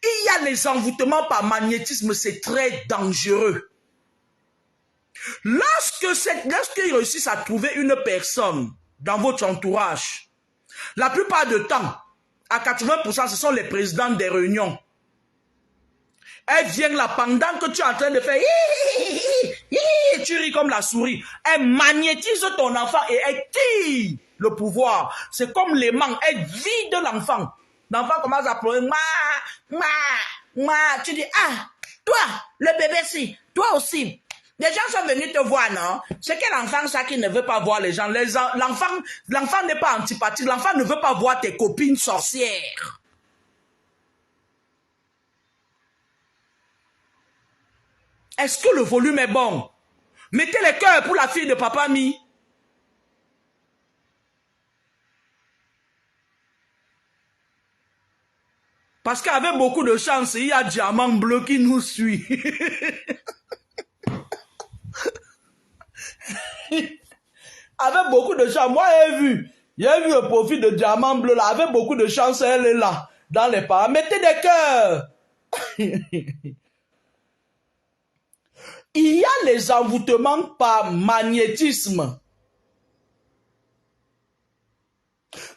Il y a les envoûtements par magnétisme, c'est très dangereux. Lorsqu'ils réussissent à trouver une personne dans votre entourage, la plupart du temps, à 80%, ce sont les présidents des réunions. Elle vient là pendant que tu es en train de faire tu ris comme la souris. Elle magnétise ton enfant et elle tire le pouvoir. C'est comme l'aimant, elle vide l'enfant. L'enfant commence à pleurer. Tu dis, ah, toi, le bébé si, toi aussi. Les gens sont venus te voir, non? C'est quel enfant ça qui ne veut pas voir les gens? L'enfant n'est pas antipathique. L'enfant ne veut pas voir tes copines sorcières. Est-ce que le volume est bon? Mettez les cœurs pour la fille de Papa Mi. Parce qu'avec beaucoup de chance, il y a Diamant Bleu qui nous suit. Avec beaucoup de chance, moi j'ai vu le profil de Diamant Bleu là, avec beaucoup de chance, elle est là, dans les parents. Mettez des cœurs. Il y a les envoûtements par magnétisme.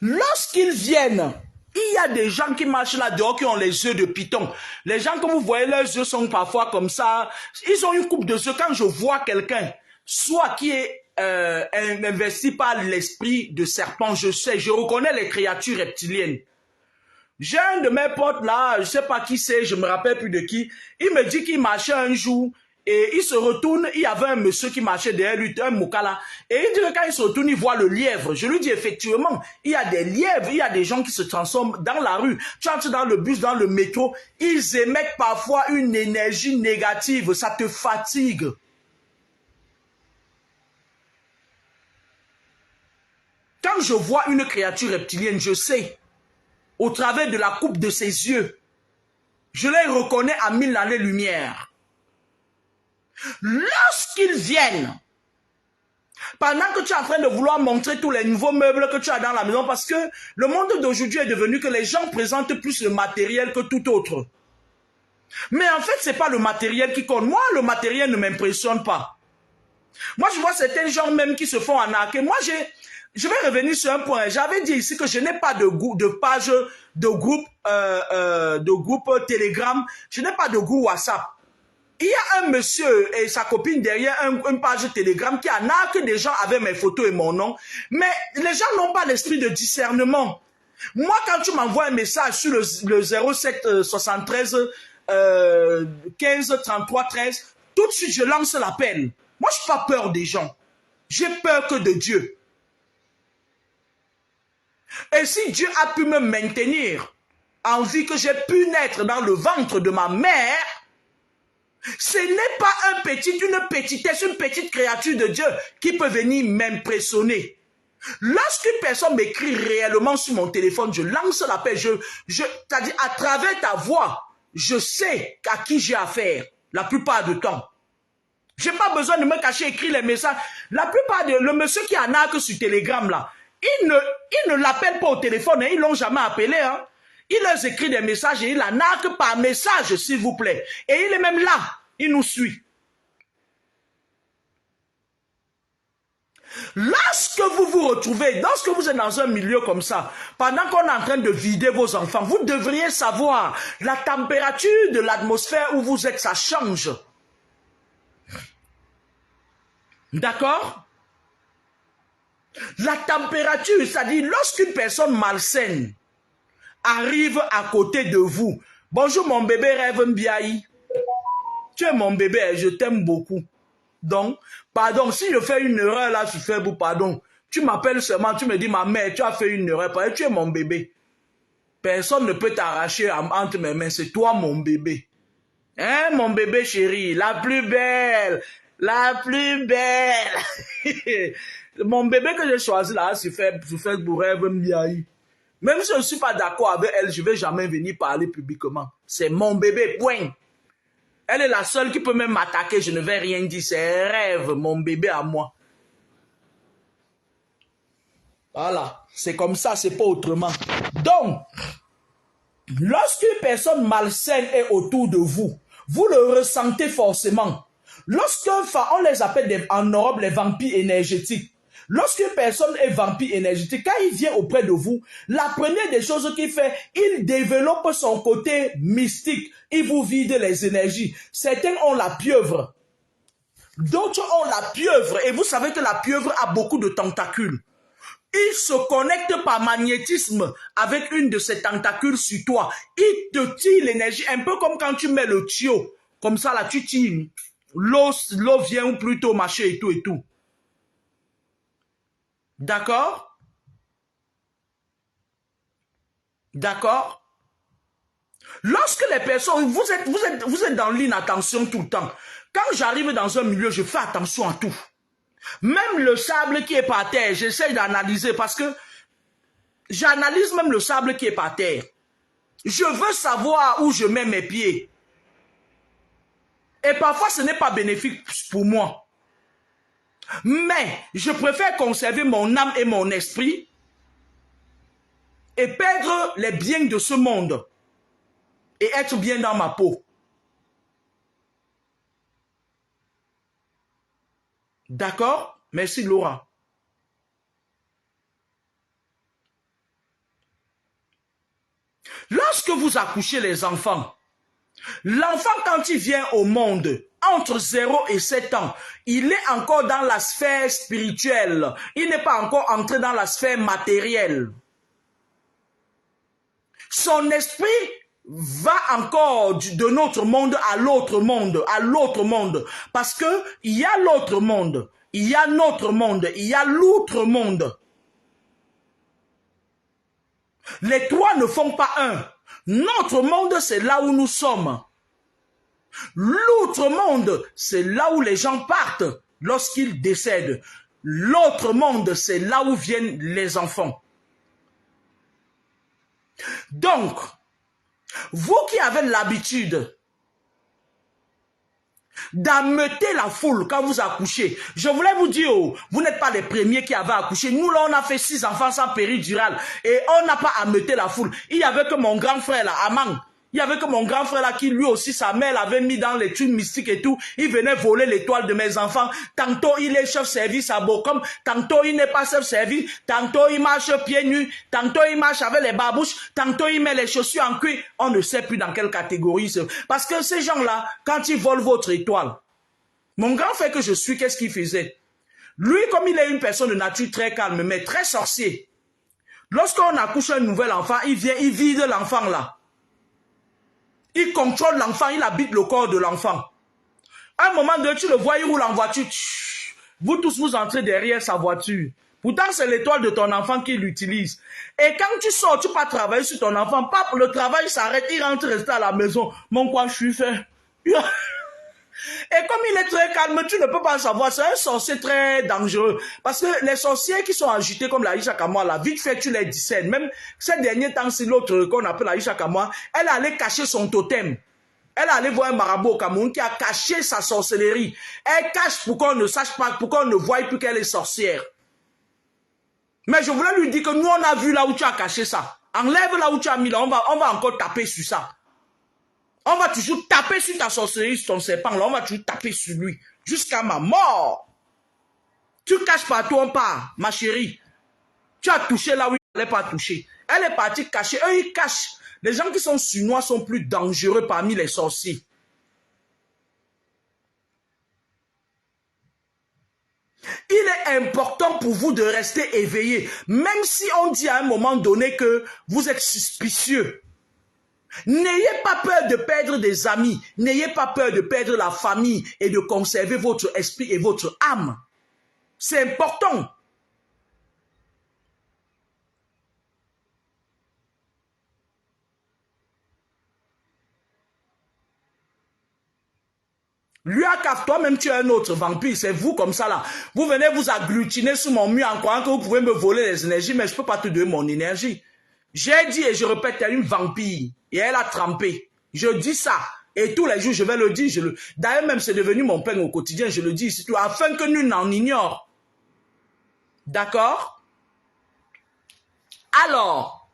Lorsqu'ils viennent, il y a des gens qui marchent là dehors qui ont les yeux de python. Les gens, comme vous voyez, leurs yeux sont parfois comme ça. Ils ont une coupe de yeux. Quand je vois quelqu'un, soit qui est investi par l'esprit de serpent, je reconnais les créatures reptiliennes. J'ai un de mes potes là, je sais pas qui c'est, je me rappelle plus de qui. Il me dit qu'il marchait un jour et il se retourne, il y avait un monsieur qui marchait derrière lui, un moukala. Et il dit que quand il se retourne, il voit le lièvre. Je lui dis effectivement, il y a des lièvres, il y a des gens qui se transforment dans la rue. Tu entres dans le bus, dans le métro, ils émettent parfois une énergie négative, ça te fatigue. Quand je vois une créature reptilienne, je sais, au travers de la coupe de ses yeux, je les reconnais à 1000 années-lumière. Lorsqu'ils viennent, pendant que tu es en train de vouloir montrer tous les nouveaux meubles que tu as dans la maison, parce que le monde d'aujourd'hui est devenu que les gens présentent plus le matériel que tout autre. Mais en fait, ce n'est pas le matériel qui compte. Moi, le matériel ne m'impressionne pas. Moi, je vois certains gens même qui se font arnaquer. Moi, je vais revenir sur un point. J'avais dit ici que je n'ai pas de page, de groupe Telegram. Je n'ai pas de groupe WhatsApp. Il y a un monsieur et sa copine derrière une page Telegram qui arnaque des gens avec mes photos et mon nom. Mais les gens n'ont pas l'esprit de discernement. Moi, quand tu m'envoies un message sur le 07 73 15 33 13, tout de suite, je lance l'appel. Moi, je n'ai pas peur des gens. J'ai peur que de Dieu. Et si Dieu a pu me maintenir en vie, que j'ai pu naître dans le ventre de ma mère, ce n'est pas une petitesse, une petite créature de Dieu qui peut venir m'impressionner. Lorsqu'une personne m'écrit réellement sur mon téléphone, je lance l'appel, c'est-à-dire à travers ta voix, je sais à qui j'ai affaire la plupart du temps. Je n'ai pas besoin de me cacher, écrire les messages. La plupart le monsieur qui en a que sur Telegram là, il ne l'appelle pas au téléphone, hein, ils ne l'ont jamais appelé. Hein. Il leur écrit des messages et il en a que par message, s'il vous plaît. Et il est même là, il nous suit. Lorsque vous vous retrouvez, lorsque vous êtes dans un milieu comme ça, pendant qu'on est en train de vider vos enfants, vous devriez savoir la température de l'atmosphère où vous êtes, ça change. D'accord? La température, c'est-à-dire lorsqu'une personne malsaine arrive à côté de vous. Bonjour mon bébé Rêve Mbiaï. Tu es mon bébé, je t'aime beaucoup. Donc, pardon, si je fais une erreur là sur Facebook, pardon, tu m'appelles seulement, tu me dis ma mère, tu as fait une erreur, parce que tu es mon bébé. Personne ne peut t'arracher entre mes mains, c'est toi mon bébé. Hein, mon bébé chéri, la plus belle, la plus belle. Mon bébé que j'ai choisi là sur Facebook, Rêve Mbiaï. Même si je ne suis pas d'accord avec elle, je ne vais jamais venir parler publiquement. C'est mon bébé, point. Elle est la seule qui peut même m'attaquer, je ne vais rien dire. C'est Rêve, mon bébé à moi. Voilà, c'est comme ça, c'est pas autrement. Donc, lorsqu'une personne malsaine est autour de vous, vous le ressentez forcément. On les appelle en Europe les vampires énergétiques. Lorsqu'une personne est vampire énergétique, quand il vient auprès de vous, la première des choses qu'il fait, il développe son côté mystique. Il vous vide les énergies. Certains ont la pieuvre. D'autres ont la pieuvre. Et vous savez que la pieuvre a beaucoup de tentacules. Il se connecte par magnétisme avec une de ses tentacules sur toi. Il te tire l'énergie, un peu comme quand tu mets le tuyau. Comme ça, là, tu tires. L'eau vient ou plutôt marcher et tout et tout. D'accord? D'accord? Lorsque les personnes, vous êtes dans l'inattention tout le temps. Quand j'arrive dans un milieu, je fais attention à tout. Même le sable qui est par terre, j'essaie d'analyser parce que j'analyse même le sable qui est par terre. Je veux savoir où je mets mes pieds. Et parfois, ce n'est pas bénéfique pour moi. Mais je préfère conserver mon âme et mon esprit et perdre les biens de ce monde et être bien dans ma peau. D'accord? Merci Laura. Lorsque vous accouchez les enfants, l'enfant quand il vient au monde, entre 0 et 7 ans, il est encore dans la sphère spirituelle. Il n'est pas encore entré dans la sphère matérielle. Son esprit va encore de notre monde à l'autre monde, parce que il y a l'autre monde, il y a notre monde, il y a l'outre monde. Les trois ne font pas un. Notre monde, c'est là où nous sommes. L'autre monde, c'est là où les gens partent lorsqu'ils décèdent. L'autre monde, c'est là où viennent les enfants. Donc, vous qui avez l'habitude d'ameuter la foule quand vous accouchez, je voulais vous dire, vous n'êtes pas les premiers qui avaient accouché. Nous, là, on a fait 6 enfants sans péridurale et on n'a pas ameuté la foule. Il y avait que mon grand frère, là, Amang. Il y avait que mon grand frère là qui lui aussi, sa mère l'avait mis dans les trucs mystiques et tout. Il venait voler l'étoile de mes enfants. Tantôt il est chef service à Bokom. Tantôt il n'est pas chef service. Tantôt il marche pieds nus. Tantôt il marche avec les babouches. Tantôt il met les chaussures en cuir. On ne sait plus dans quelle catégorie c'est. Parce que ces gens-là, quand ils volent votre étoile, mon grand frère que je suis, qu'est-ce qu'il faisait? Lui, comme il est une personne de nature très calme, mais très sorcier, lorsqu'on accouche un nouvel enfant, il vient, il vide l'enfant là. Il contrôle l'enfant, il habite le corps de l'enfant. À un moment donné, tu le vois, il roule en voiture. Vous tous, vous entrez derrière sa voiture Pourtant, c'est l'étoile de ton enfant qui l'utilise. Et quand tu sors, tu pars travailler sur ton enfant, pape, le travail s'arrête, il rentre rester à la maison. Mon quoi, je suis fait. Et comme il est très calme, tu ne peux pas savoir. C'est un sorcier très dangereux. Parce que les sorciers qui sont agités comme la Isha Kamoa, là, vite fait, tu les discernes. Même ces derniers temps, c'est l'autre qu'on appelle la Isha Kamoa, elle allait cacher son totem. Elle allait voir un marabout au Cameroun qui a caché sa sorcellerie. Elle cache pour qu'on ne sache pas, pour qu'on ne voie plus qu'elle est sorcière. Mais je voulais lui dire que nous, on a vu là où tu as caché ça. Enlève là où tu as mis là, on va encore taper sur ça. On va toujours taper sur ta sorcellerie, sur ton serpent, là, on va toujours taper sur lui. Jusqu'à ma mort. Tu caches partout, on part, ma chérie. Tu as touché là où il ne fallait pas toucher. Elle est partie cacher, eux ils cachent. Les gens qui sont suinois sont plus dangereux parmi les sorciers. Il est important pour vous de rester éveillé, même si on dit à un moment donné que vous êtes suspicieux. N'ayez pas peur de perdre des amis, n'ayez pas peur de perdre la famille et de conserver votre esprit et votre âme. C'est important. Luakaf, toi-même tu es un autre vampire, c'est vous comme ça là. Vous venez vous agglutiner sous mon mur en croyant que vous pouvez me voler les énergies, mais je ne peux pas te donner mon énergie. J'ai dit et je répète, tu es une vampire et elle a trempé. Je dis ça et tous les jours je vais le dire. D'ailleurs même c'est devenu mon pain au quotidien, je le dis ici, afin que nul n'en ignore. D'accord? Alors,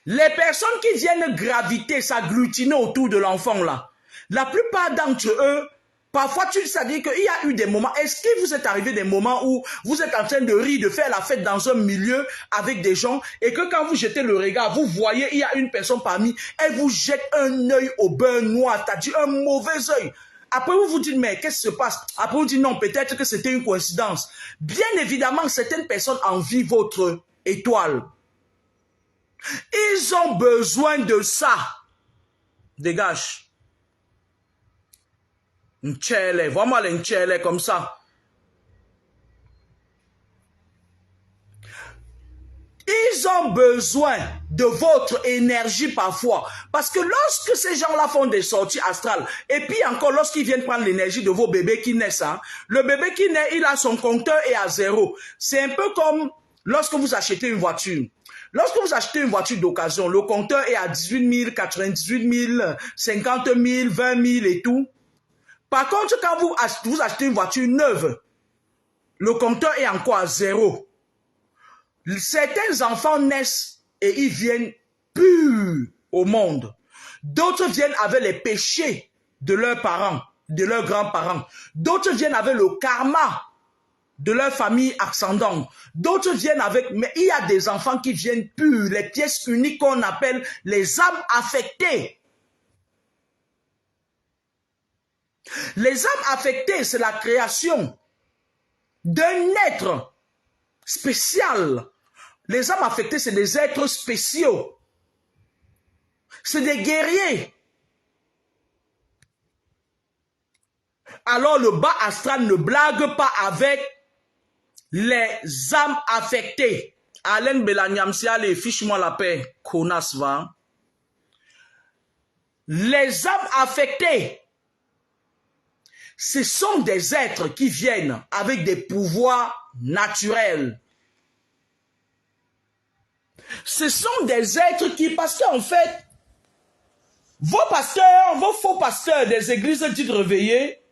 les personnes qui viennent graviter, s'agglutiner autour de l'enfant là, la plupart d'entre eux, parfois tu sais qu'il y a eu des moments, est-ce qu'il vous est arrivé des moments où vous êtes en train de rire, de faire la fête dans un milieu avec des gens et que quand vous jetez le regard, vous voyez, il y a une personne parmi, elle vous jette un œil au beurre noir, c'est-à-dire un mauvais œil. Après, vous vous dites, mais qu'est-ce qui se passe? Après, vous dites, non, peut-être que c'était une coïncidence. Bien évidemment, certaines personnes envient votre étoile. Ils ont besoin de ça. Dégage. Nchele, vraiment les nchele comme ça. Ils ont besoin de votre énergie parfois. Parce que lorsque ces gens-là font des sorties astrales, et puis encore lorsqu'ils viennent prendre l'énergie de vos bébés qui naissent, hein, le bébé qui naît, il a son compteur et à zéro. C'est un peu comme lorsque vous achetez une voiture. Lorsque vous achetez une voiture d'occasion, le compteur est à 18 000, 98 000, 50 000, 20 000 et tout. Par contre, quand vous achetez une voiture neuve, le compteur est encore à zéro. Certains enfants naissent et ils viennent purs au monde. D'autres viennent avec les péchés de leurs parents, de leurs grands-parents. D'autres viennent avec le karma de leur famille ascendante. D'autres viennent avec... Mais il y a des enfants qui viennent purs, les pièces uniques qu'on appelle les âmes affectées. Les âmes affectées, c'est la création d'un être spécial. Les âmes affectées, c'est des êtres spéciaux. C'est des guerriers. Alors le bas astral ne blague pas avec les âmes affectées. Alain Belanyamsia, allez, fiche-moi la paix. Konas va. Les âmes affectées, ce sont des êtres qui viennent avec des pouvoirs naturels. Ce sont des êtres qui, parce qu'en fait, vos pasteurs, vos faux pasteurs des églises dites réveillées,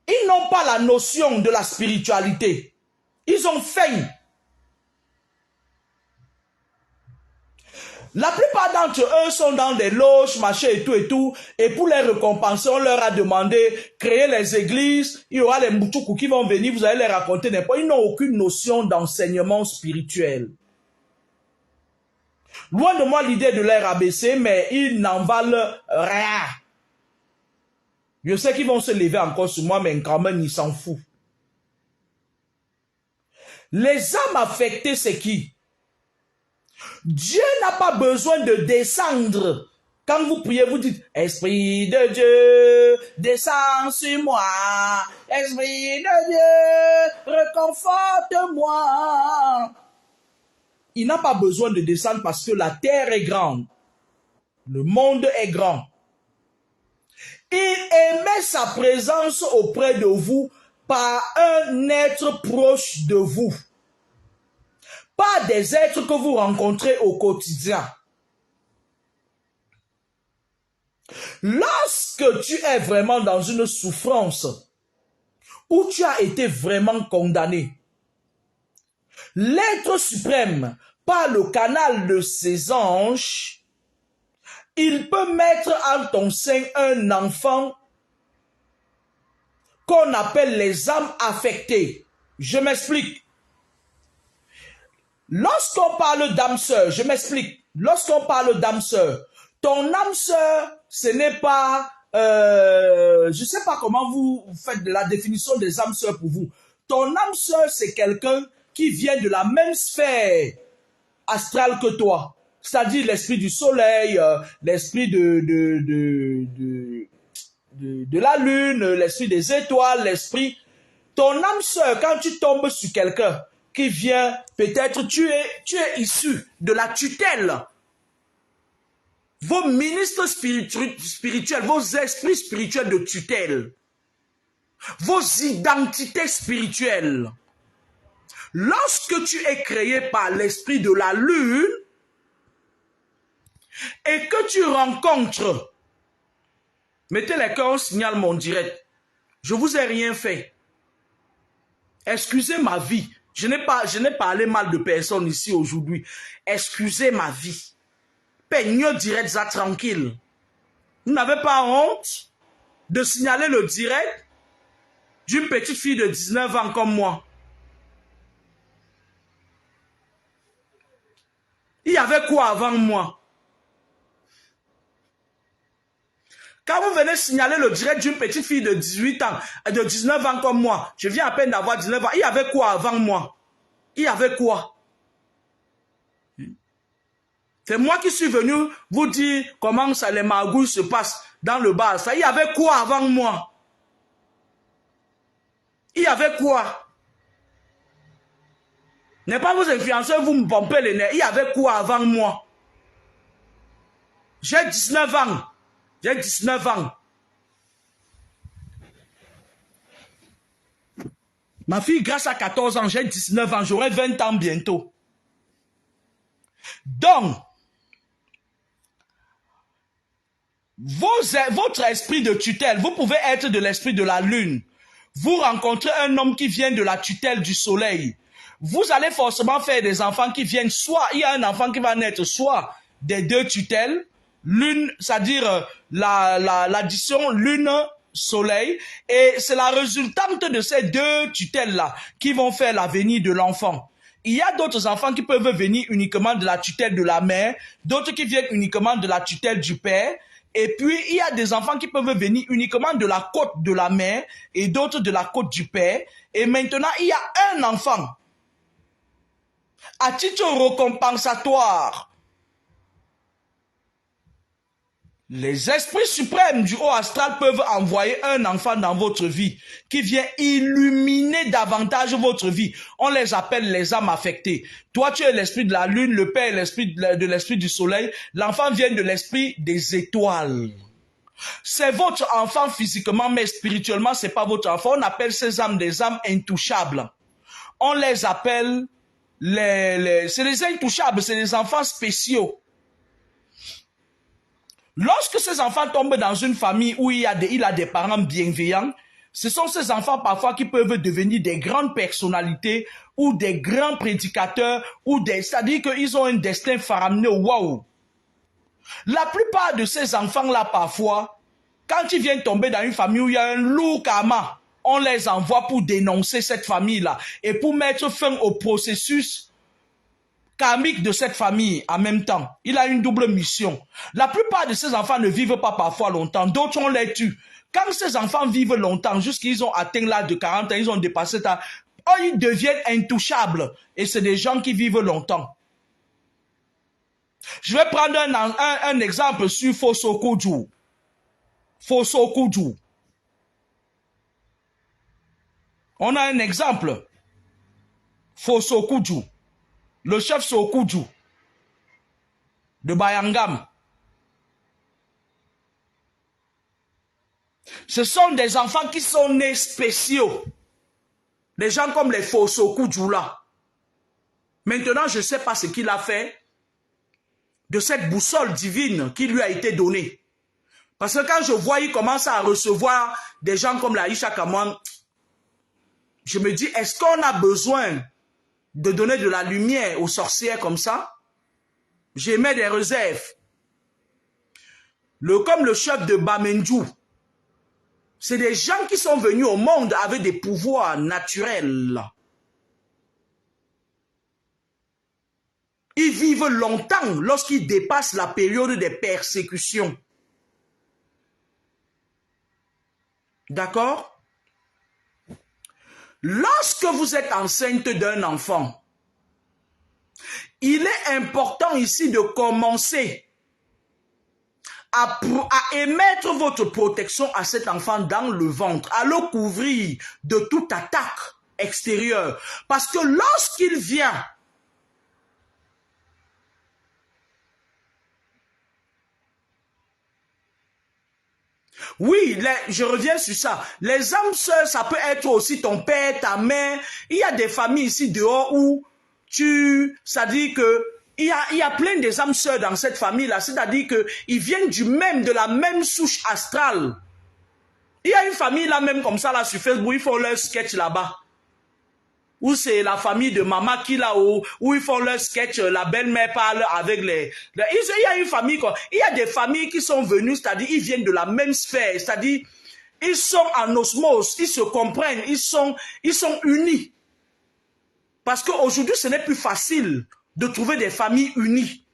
ils n'ont pas la notion de la spiritualité. Ils ont faim. La plupart d'entre eux sont dans des loges, machin et tout. Et pour les récompenser, on leur a demandé créer les églises. Il y aura les moutoukou qui vont venir, vous allez les raconter n'importe. Ils n'ont aucune notion d'enseignement spirituel. Loin de moi l'idée de les rabaisser, mais ils n'en valent rien. Je sais qu'ils vont se lever encore sur moi, mais quand même, ils s'en foutent. Les âmes affectées, c'est qui? Dieu n'a pas besoin de descendre Quand vous priez, vous dites, Esprit de Dieu, descends sur moi. Esprit de Dieu, réconforte-moi. Il n'a pas besoin de descendre parce que la terre est grande. Le monde est grand. Il émet sa présence auprès de vous par un être proche de vous. Pas des êtres que vous rencontrez au quotidien. Lorsque tu es vraiment dans une souffrance, où tu as été vraiment condamné, l'être suprême, par le canal de ses anges, il peut mettre en ton sein un enfant qu'on appelle les âmes affectées. Je m'explique. Lorsqu'on parle d'âme sœur, je m'explique. Lorsqu'on parle d'âme sœur, ton âme sœur, ce n'est pas, je ne sais pas comment vous faites la définition des âmes sœurs pour vous. Ton âme sœur, c'est quelqu'un qui vient de la même sphère astrale que toi. C'est-à-dire l'esprit du soleil, l'esprit de la lune, l'esprit des étoiles, l'esprit... Ton âme sœur, quand tu tombes sur quelqu'un qui vient, peut-être tu es issu de la tutelle. Vos ministres spirituels, vos esprits spirituels de tutelle, vos identités spirituelles. Lorsque tu es créé par l'esprit de la lune et que tu rencontres, mettez les cœurs, on signale mon direct. Je vous ai rien fait. Excusez ma vie. Je n'ai parlé mal de personne ici aujourd'hui. Excusez ma vie. Peignez direct ça tranquille. Vous n'avez pas honte de signaler le direct d'une petite fille de 19 ans comme moi. Il y avait quoi avant moi? Quand vous venez signaler le direct d'une petite fille de 18 ans, de 19 ans comme moi, je viens à peine d'avoir 19 ans, il y avait quoi avant moi? Il y avait quoi? C'est moi qui suis venu vous dire comment ça, les magouilles se passent dans le bar. Ça, il y avait quoi avant moi? Il y avait quoi? N'est pas vos influenceurs, vous me pompez les nerfs. Il y avait quoi avant moi? J'ai 19 ans. J'ai 19 ans. Ma fille, grâce à 14 ans, j'ai 19 ans. J'aurai 20 ans bientôt. Donc, votre esprit de tutelle, vous pouvez être de l'esprit de la lune. Vous rencontrez un homme qui vient de la tutelle du soleil. Vous allez forcément faire des enfants qui viennent, soit il y a un enfant qui va naître, soit des deux tutelles, lune, c'est-à-dire l'addition lune-soleil, et c'est la résultante de ces deux tutelles-là qui vont faire l'avenir de l'enfant. Il y a d'autres enfants qui peuvent venir uniquement de la tutelle de la mère, d'autres qui viennent uniquement de la tutelle du père, et puis il y a des enfants qui peuvent venir uniquement de la côte de la mère et d'autres de la côte du père. Et maintenant, il y a un enfant à titre récompensatoire. Les esprits suprêmes du haut astral peuvent envoyer un enfant dans votre vie qui vient illuminer davantage votre vie. On les appelle les âmes affectées. Toi, tu es l'esprit de la lune, le père est l'esprit de l'esprit du soleil, l'enfant vient de l'esprit des étoiles. C'est votre enfant physiquement, mais spirituellement, c'est pas votre enfant. On appelle ces âmes des âmes intouchables. On les appelle c'est les intouchables, c'est les enfants spéciaux. Lorsque ces enfants tombent dans une famille où il a des parents bienveillants, ce sont ces enfants parfois qui peuvent devenir des grandes personnalités ou des grands prédicateurs ou c'est-à-dire qu'ils ont un destin faramineux. Waouh! La plupart de ces enfants-là parfois, quand ils viennent tomber dans une famille où il y a un lourd karma, on les envoie pour dénoncer cette famille-là et pour mettre fin au processus karmique de cette famille en même temps. Il a une double mission. La plupart de ces enfants ne vivent pas parfois longtemps, d'autres on les tue. Quand ces enfants vivent longtemps, jusqu'ils ont atteint l'âge de 40 ans, ils ont dépassé ça, ils deviennent intouchables. Et c'est des gens qui vivent longtemps. Je vais prendre un exemple sur Fosso Kudju. Fosso Kudju. On a un exemple. Fosso Kudju. Le chef Sokudju de Bayangam. Ce sont des enfants qui sont nés spéciaux. Des gens comme les Fosso Kudju là. Maintenant, je ne sais pas ce qu'il a fait de cette boussole divine qui lui a été donnée. Parce que quand je vois, il commence à recevoir des gens comme la Isha Kamwan, je me dis, est-ce qu'on a besoin de donner de la lumière aux sorcières comme ça? J'émets des réserves. Comme le chef de Bamenju, c'est des gens qui sont venus au monde avec des pouvoirs naturels. Ils vivent longtemps lorsqu'ils dépassent la période des persécutions. D'accord? Lorsque vous êtes enceinte d'un enfant, il est important ici de commencer à émettre votre protection à cet enfant dans le ventre, à le couvrir de toute attaque extérieure. Parce que lorsqu'il vient, oui, je reviens sur ça. Les âmes sœurs, ça peut être aussi ton père, ta mère. Il y a des familles ici dehors où ça dit que il y a plein des âmes sœurs dans cette famille-là. C'est-à-dire qu'ils viennent de la même souche astrale. Il y a une famille là même comme ça là sur Facebook, ils font leur sketch là-bas. Où c'est la famille de maman qui là-haut, où ils font leur sketch, la belle-mère parle avec il y a une famille, quoi. Il y a des familles qui sont venues, c'est-à-dire ils viennent de la même sphère, c'est-à-dire ils sont en osmose, ils se comprennent, ils sont unis. Parce qu'aujourd'hui, ce n'est plus facile de trouver des familles unies.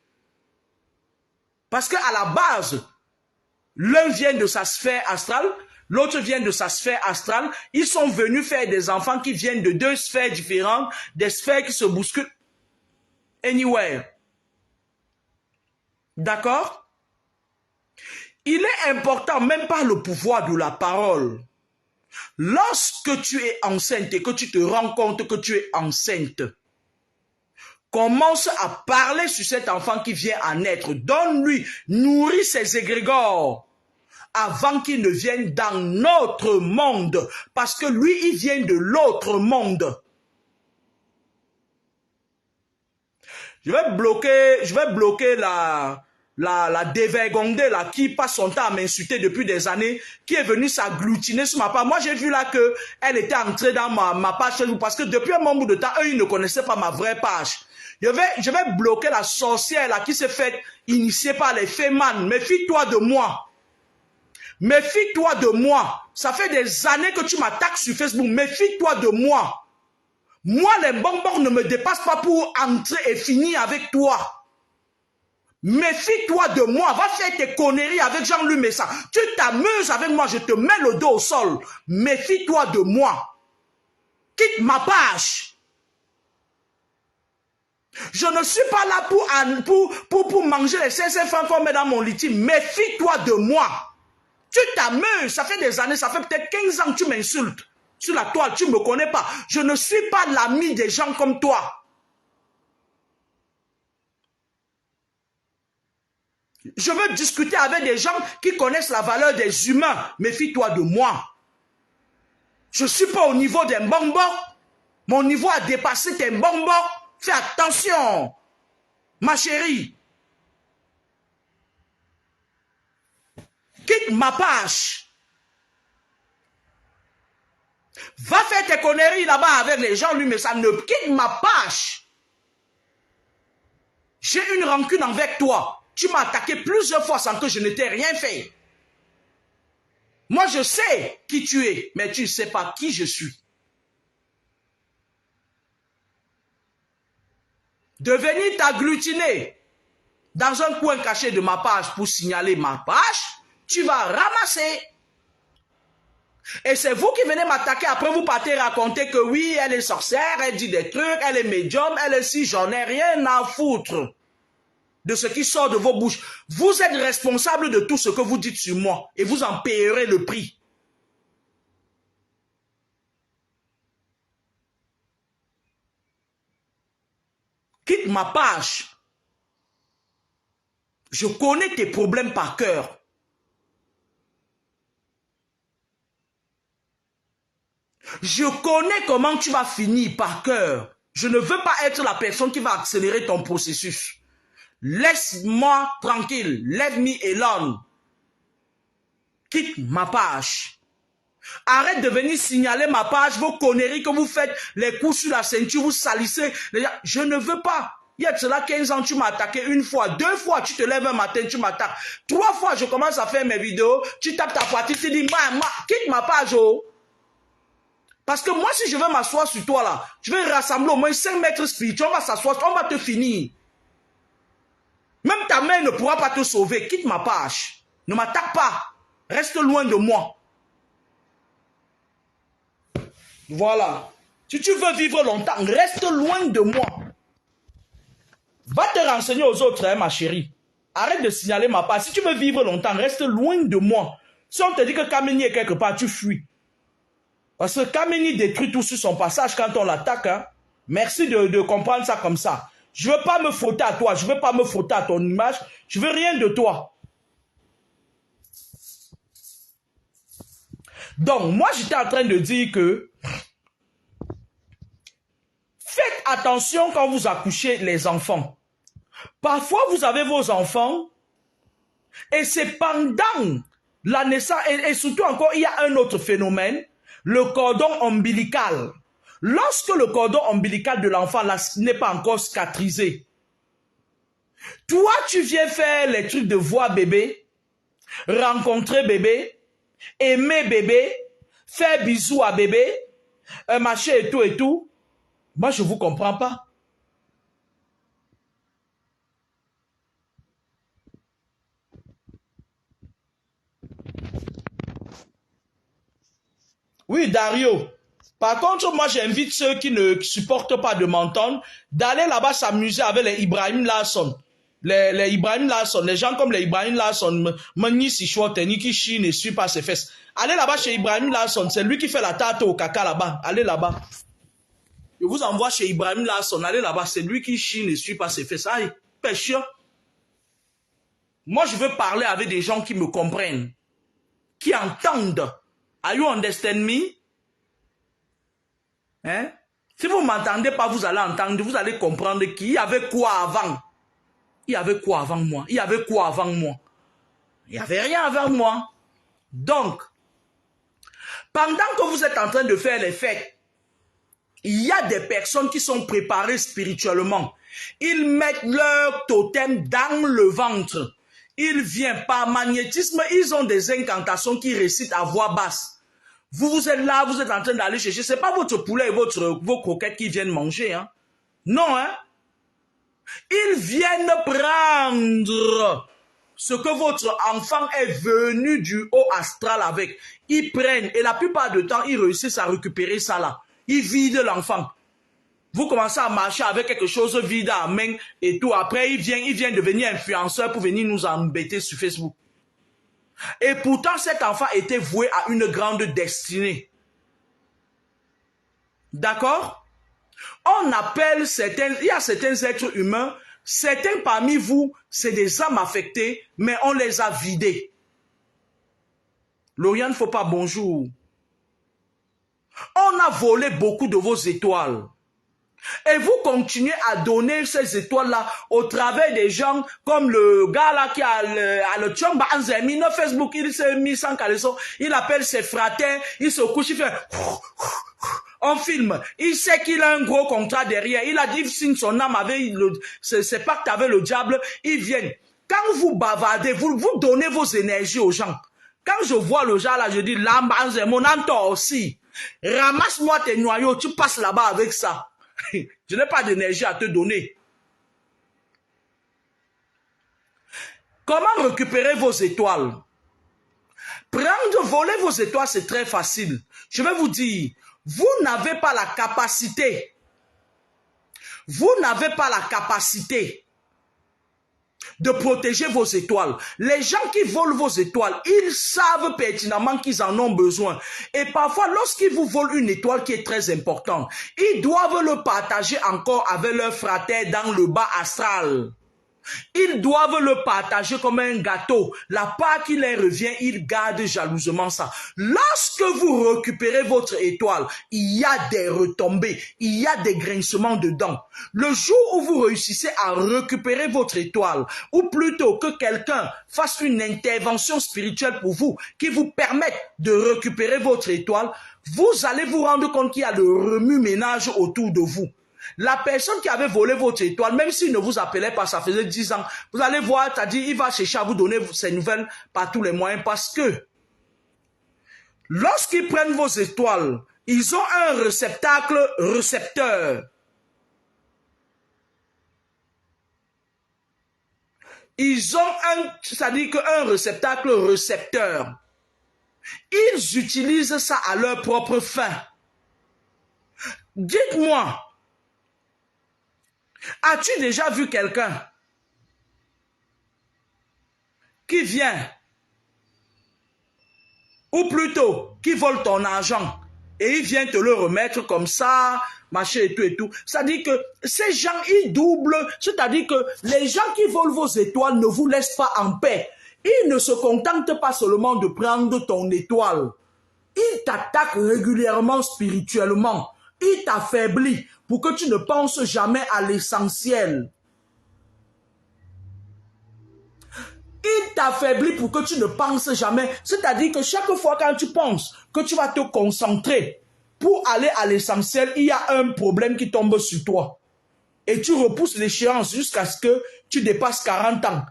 Parce qu'à la base, l'un vient de sa sphère astrale, l'autre vient de sa sphère astrale. Ils sont venus faire des enfants qui viennent de deux sphères différentes, des sphères qui se bousculent anywhere. D'accord? Il est important, même par le pouvoir de la parole, lorsque tu es enceinte et que tu te rends compte que tu es enceinte, commence à parler sur cet enfant qui vient à naître. Donne-lui, nourris ses égrégores avant qu'il ne vienne dans notre monde. Parce que lui, il vient de l'autre monde. Je vais bloquer la dévergondée là, qui passe son temps à m'insulter depuis des années, qui est venue s'agglutiner sur ma page. Moi, j'ai vu là qu'elle était entrée dans ma page Facebook parce que depuis un bon bout de temps, eux, ils ne connaissaient pas ma vraie page. Je vais bloquer la sorcière là qui s'est fait initier par les fémans. Méfie-toi de moi. Méfie-toi de moi. Ça fait des années que tu m'attaques sur Facebook. Méfie-toi de moi. Moi, les bonbons ne me dépassent pas pour entrer et finir avec toi. Méfie-toi de moi. Va faire tes conneries avec Jean-Louis Messa. Tu t'amuses avec moi. Je te mets le dos au sol. Méfie-toi de moi. Quitte ma page. Je ne suis pas là pour manger les 500 francs qu'on met dans mon litige. Méfie-toi de moi. Tu t'amuses, ça fait des années, ça fait peut-être 15 ans que tu m'insultes. Sur la toile, tu ne me connais pas. Je ne suis pas l'ami des gens comme toi. Je veux discuter avec des gens qui connaissent la valeur des humains. Méfie-toi de moi. Je ne suis pas au niveau des bonbons. Mon niveau a dépassé tes bonbons. Fais attention, ma chérie. Quitte ma page. Va faire tes conneries là-bas avec les gens, lui, mais ça ne quitte ma page. J'ai une rancune envers toi. Tu m'as attaqué plusieurs fois sans que je ne t'ai rien fait. Moi, je sais qui tu es, mais tu ne sais pas qui je suis. De venir t'agglutiner dans un coin caché de ma page pour signaler ma page, tu vas ramasser. Et c'est vous qui venez m'attaquer, après vous partez raconter que oui, elle est sorcière, elle dit des trucs, elle est médium, elle est si, j'en ai rien à foutre. de ce qui sort de vos bouches. Vous êtes responsable de tout ce que vous dites sur moi et vous en payerez le prix. Quitte ma page. Je connais tes problèmes par cœur. Je connais comment tu vas finir par cœur. Je ne veux pas être la personne qui va accélérer ton processus. Laisse-moi tranquille. Let me alone. Quitte ma page. Arrête de venir signaler ma page, vos conneries que vous faites, les coups sur la ceinture, vous salissez. Je ne veux pas. Il y a de cela 15 ans, tu m'as attaqué une fois, 2 fois, tu te lèves un matin, tu m'attaques. 3 fois, je commence à faire mes vidéos, tu tapes ta poitrine, tu dis, quitte ma page, oh. Parce que moi, si je veux m'asseoir sur toi, là, je vais rassembler au moins 5 mètres spirituels, on va s'asseoir, on va te finir. Même ta mère ne pourra pas te sauver. Quitte ma page. Ne m'attaque pas. Reste loin de moi. Voilà. Si tu veux vivre longtemps, reste loin de moi. Va te renseigner aux autres, hein, ma chérie. Arrête de signaler ma page. Si tu veux vivre longtemps, reste loin de moi. Si on te dit que Kameni est quelque part, tu fuis. Parce que Kameni détruit tout sur son passage quand on l'attaque. Hein. Merci de comprendre ça comme ça. Je ne veux pas me frotter à toi. Je ne veux pas me frotter à ton image. Je ne veux rien de toi. Donc, moi, j'étais en train de dire que faites attention quand vous accouchez les enfants. Parfois, vous avez vos enfants et c'est pendant la naissance, et surtout encore, il y a un autre phénomène, le cordon ombilical. Lorsque le cordon ombilical de l'enfant n'est pas encore cicatrisé, toi, tu viens faire les trucs de voir bébé, rencontrer bébé, aimer bébé, faire bisous à bébé, machin et tout. Moi, je ne vous comprends pas. Oui, Dario. Par contre, moi, j'invite ceux qui ne supportent pas de m'entendre d'aller là-bas s'amuser avec les Ibrahim Larson. Les Ibrahim Larson, les gens comme les Ibrahim Larson, Mani Sichwa, Teniki Chi ne suit pas ses fesses. Allez là-bas chez Ibrahim Larson, c'est lui qui fait la tarte au caca là-bas. Allez là-bas. Je vous envoie chez Ibrahim Larson, allez là-bas, c'est lui qui chie ne suit pas ses fesses. Aïe, pécheur. Moi, je veux parler avec des gens qui me comprennent, qui entendent. Are you understand me? Hein? Si vous ne m'entendez pas, vous allez entendre, vous allez comprendre qu'il y avait quoi avant. Il y avait quoi avant moi? Il y avait quoi avant moi? Il n'y avait rien avant moi. Donc, pendant que vous êtes en train de faire les fêtes, il y a des personnes qui sont préparées spirituellement. Ils mettent leur totem dans le ventre. Ils viennent par magnétisme, ils ont des incantations qui récitent à voix basse. Vous êtes là, vous êtes en train d'aller chercher. Ce n'est pas votre poulet et vos croquettes qui viennent manger. Hein? Non, hein? Ils viennent prendre ce que votre enfant est venu du haut astral avec. Ils prennent et la plupart du temps, ils réussissent à récupérer ça là. Ils vident l'enfant. Vous commencez à marcher avec quelque chose vide à main et tout. Après, il vient devenir influenceur pour venir nous embêter sur Facebook. Et pourtant, cet enfant était voué à une grande destinée. D'accord? On appelle il y a certains êtres humains, certains parmi vous, c'est des âmes affectées, mais on les a vidés. Lauriane, faut pas bonjour. On a volé beaucoup de vos étoiles. Et vous continuez à donner ces étoiles-là au travers des gens comme le gars là qui a le Tchomba Anzemi, no Facebook, il s'est mis sans caleçon, il appelle ses fraternes, il se couche, il fait... On filme, il sait qu'il a un gros contrat derrière, il a dit signe son âme avec ses pactes avec le diable, ils viennent. Quand vous bavardez, vous donnez vos énergies aux gens. Quand je vois le gars là, je dis, Lamba Anzemi, mon Anto aussi, ramasse-moi tes noyaux, tu passes là-bas avec ça. Je n'ai pas d'énergie à te donner. Comment récupérer vos étoiles? Voler vos étoiles, c'est très facile. Je vais vous dire, vous n'avez pas la capacité. Vous n'avez pas la capacité de protéger vos étoiles. Les gens qui volent vos étoiles, ils savent pertinemment qu'ils en ont besoin. Et parfois, lorsqu'ils vous volent une étoile qui est très importante, ils doivent le partager encore avec leurs frères dans le bas astral. Ils doivent le partager comme un gâteau. La part qui leur revient, ils gardent jalousement ça. Lorsque vous récupérez votre étoile, il y a des retombées, il y a des grincements dedans. Le jour où vous réussissez à récupérer votre étoile, ou plutôt que quelqu'un fasse une intervention spirituelle pour vous, qui vous permette de récupérer votre étoile, vous allez vous rendre compte qu'il y a le remue-ménage autour de vous. La personne qui avait volé votre étoile, même s'il ne vous appelait pas, ça faisait 10 ans, vous allez voir, c'est-à-dire, il va chercher à vous donner ses nouvelles par tous les moyens parce que lorsqu'ils prennent vos étoiles, ils ont un récepteur. Ils ont c'est-à-dire qu'un récepteur. Ils utilisent ça à leur propre fin. Dites-moi, as-tu déjà vu quelqu'un qui vient, ou plutôt qui vole ton argent et il vient te le remettre comme ça, machin et tout. C'est-à-dire que ces gens, ils doublent, c'est-à-dire que les gens qui volent vos étoiles ne vous laissent pas en paix. Ils ne se contentent pas seulement de prendre ton étoile. Ils t'attaquent régulièrement spirituellement. Ils t'affaiblissent pour que tu ne penses jamais à l'essentiel. Il t'affaiblit pour que tu ne penses jamais. C'est-à-dire que chaque fois quand tu penses que tu vas te concentrer pour aller à l'essentiel, il y a un problème qui tombe sur toi. Et tu repousses l'échéance jusqu'à ce que tu dépasses 40 ans.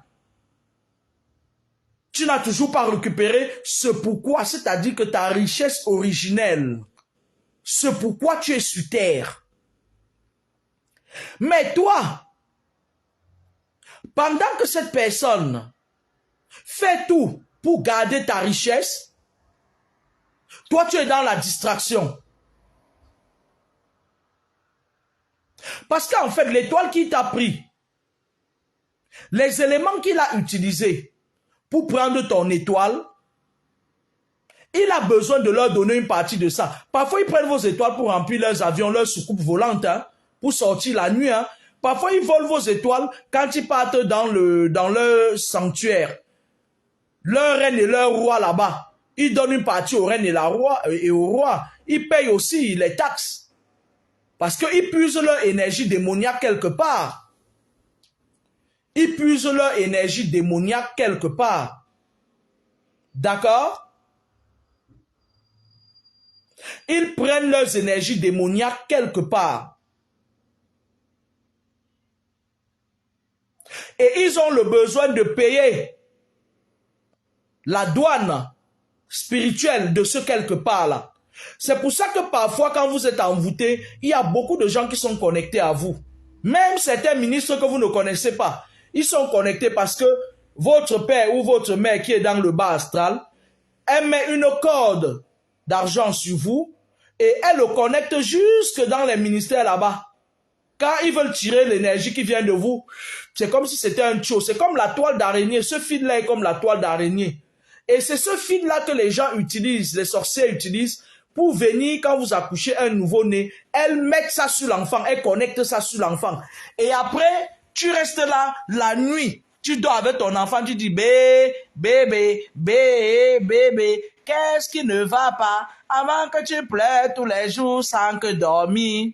Tu n'as toujours pas récupéré ce pourquoi, c'est-à-dire que ta richesse originelle, ce pourquoi tu es sur terre. Mais toi, pendant que cette personne fait tout pour garder ta richesse, toi tu es dans la distraction. Parce qu'en fait, l'étoile qui t'a pris, les éléments qu'il a utilisés pour prendre ton étoile, il a besoin de leur donner une partie de ça. Parfois, ils prennent vos étoiles pour remplir leurs avions, leurs soucoupes volantes, hein, pour sortir la nuit. Hein. Parfois, ils volent vos étoiles quand ils partent dans leur sanctuaire. Leur reine et leur roi là-bas. Ils donnent une partie au reine et au roi. Ils payent aussi les taxes. Parce qu'ils puisent leur énergie démoniaque quelque part. Ils puisent leur énergie démoniaque quelque part. D'accord? Ils prennent leurs énergies démoniaques quelque part. Et ils ont le besoin de payer la douane spirituelle de ce quelque part là. C'est pour ça que parfois quand vous êtes envoûté, il y a beaucoup de gens qui sont connectés à vous. Même certains ministres que vous ne connaissez pas, ils sont connectés parce que votre père ou votre mère qui est dans le bas astral, elle met une corde d'argent sur vous et elle le connecte jusque dans les ministères là-bas. Quand ils veulent tirer l'énergie qui vient de vous, c'est comme si c'était un tuyau. C'est comme la toile d'araignée. Ce fil-là est comme la toile d'araignée. Et c'est ce fil-là que les gens utilisent, les sorciers utilisent pour venir, quand vous accouchez un nouveau-né, elles mettent ça sur l'enfant, elles connectent ça sur l'enfant. Et après, tu restes là la nuit. Tu dors avec ton enfant, tu dis bébé, qu'est-ce qui ne va pas avant que tu pleures tous les jours sans que dormir.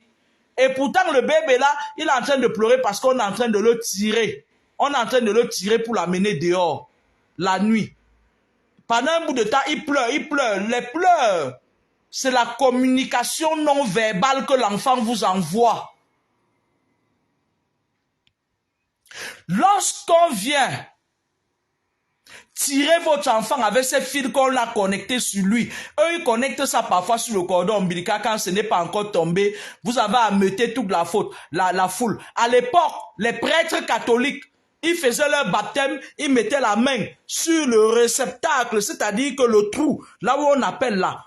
Et pourtant, le bébé là, il est en train de pleurer parce qu'on est en train de le tirer. On est en train de le tirer pour l'amener dehors, la nuit. Pendant un bout de temps, il pleure. Les pleurs, c'est la communication non verbale que l'enfant vous envoie. Lorsqu'on vient tirer votre enfant avec ces fils qu'on a connectés sur lui, eux ils connectent ça parfois sur le cordon ombilical quand ce n'est pas encore tombé, vous avez à metter toute la foule. À l'époque, les prêtres catholiques, ils faisaient leur baptême, ils mettaient la main sur le réceptacle, c'est-à-dire que le trou, là où on appelle là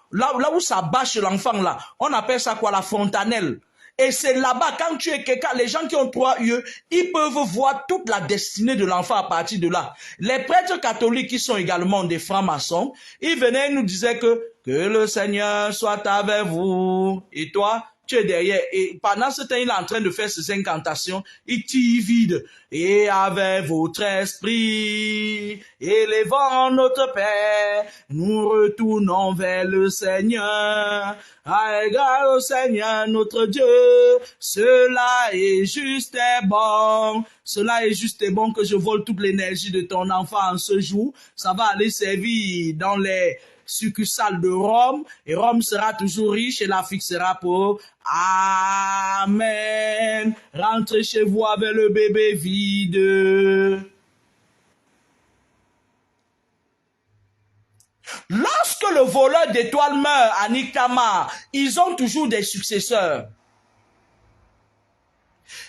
où ça bâche l'enfant là, on appelle ça quoi, la fontanelle. Et c'est là-bas, quand tu es quelqu'un, les gens qui ont 3 yeux, ils peuvent voir toute la destinée de l'enfant à partir de là. Les prêtres catholiques qui sont également des francs-maçons, ils venaient et nous disaient que le Seigneur soit avec vous. Et toi, tu es derrière. Et pendant ce temps, il est en train de faire ses incantations. Il t'y vide. Et avec votre esprit, élevant notre Père, nous retournons vers le Seigneur. À égard au Seigneur notre Dieu, cela est juste et bon. Cela est juste et bon que je vole toute l'énergie de ton enfant en ce jour. Ça va aller servir dans les succursale de Rome, et Rome sera toujours riche et l'Afrique sera pauvre. Amen. Rentrez chez vous avec le bébé vide. Lorsque le voleur d'étoiles meurt à Nikama, ils ont toujours des successeurs.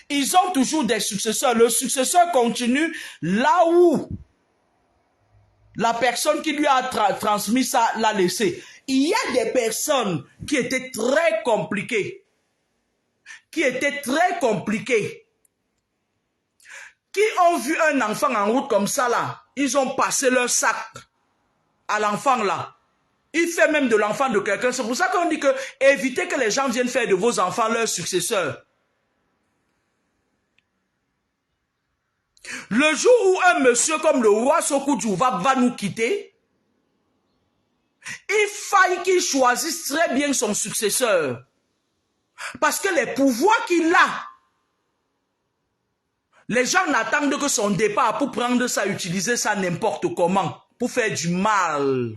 Ils ont toujours des successeurs. Le successeur continue là où la personne qui lui a transmis ça l'a laissé. Il y a des personnes qui étaient très compliquées. Qui ont vu un enfant en route comme ça là. Ils ont passé leur sac à l'enfant là. Il fait même de l'enfant de quelqu'un. C'est pour ça qu'on dit que évitez que les gens viennent faire de vos enfants leurs successeurs. Le jour où un monsieur comme le roi Sokudju va nous quitter, il faille qu'il choisisse très bien son successeur. Parce que les pouvoirs qu'il a, les gens n'attendent que son départ pour prendre ça, utiliser ça n'importe comment, pour faire du mal.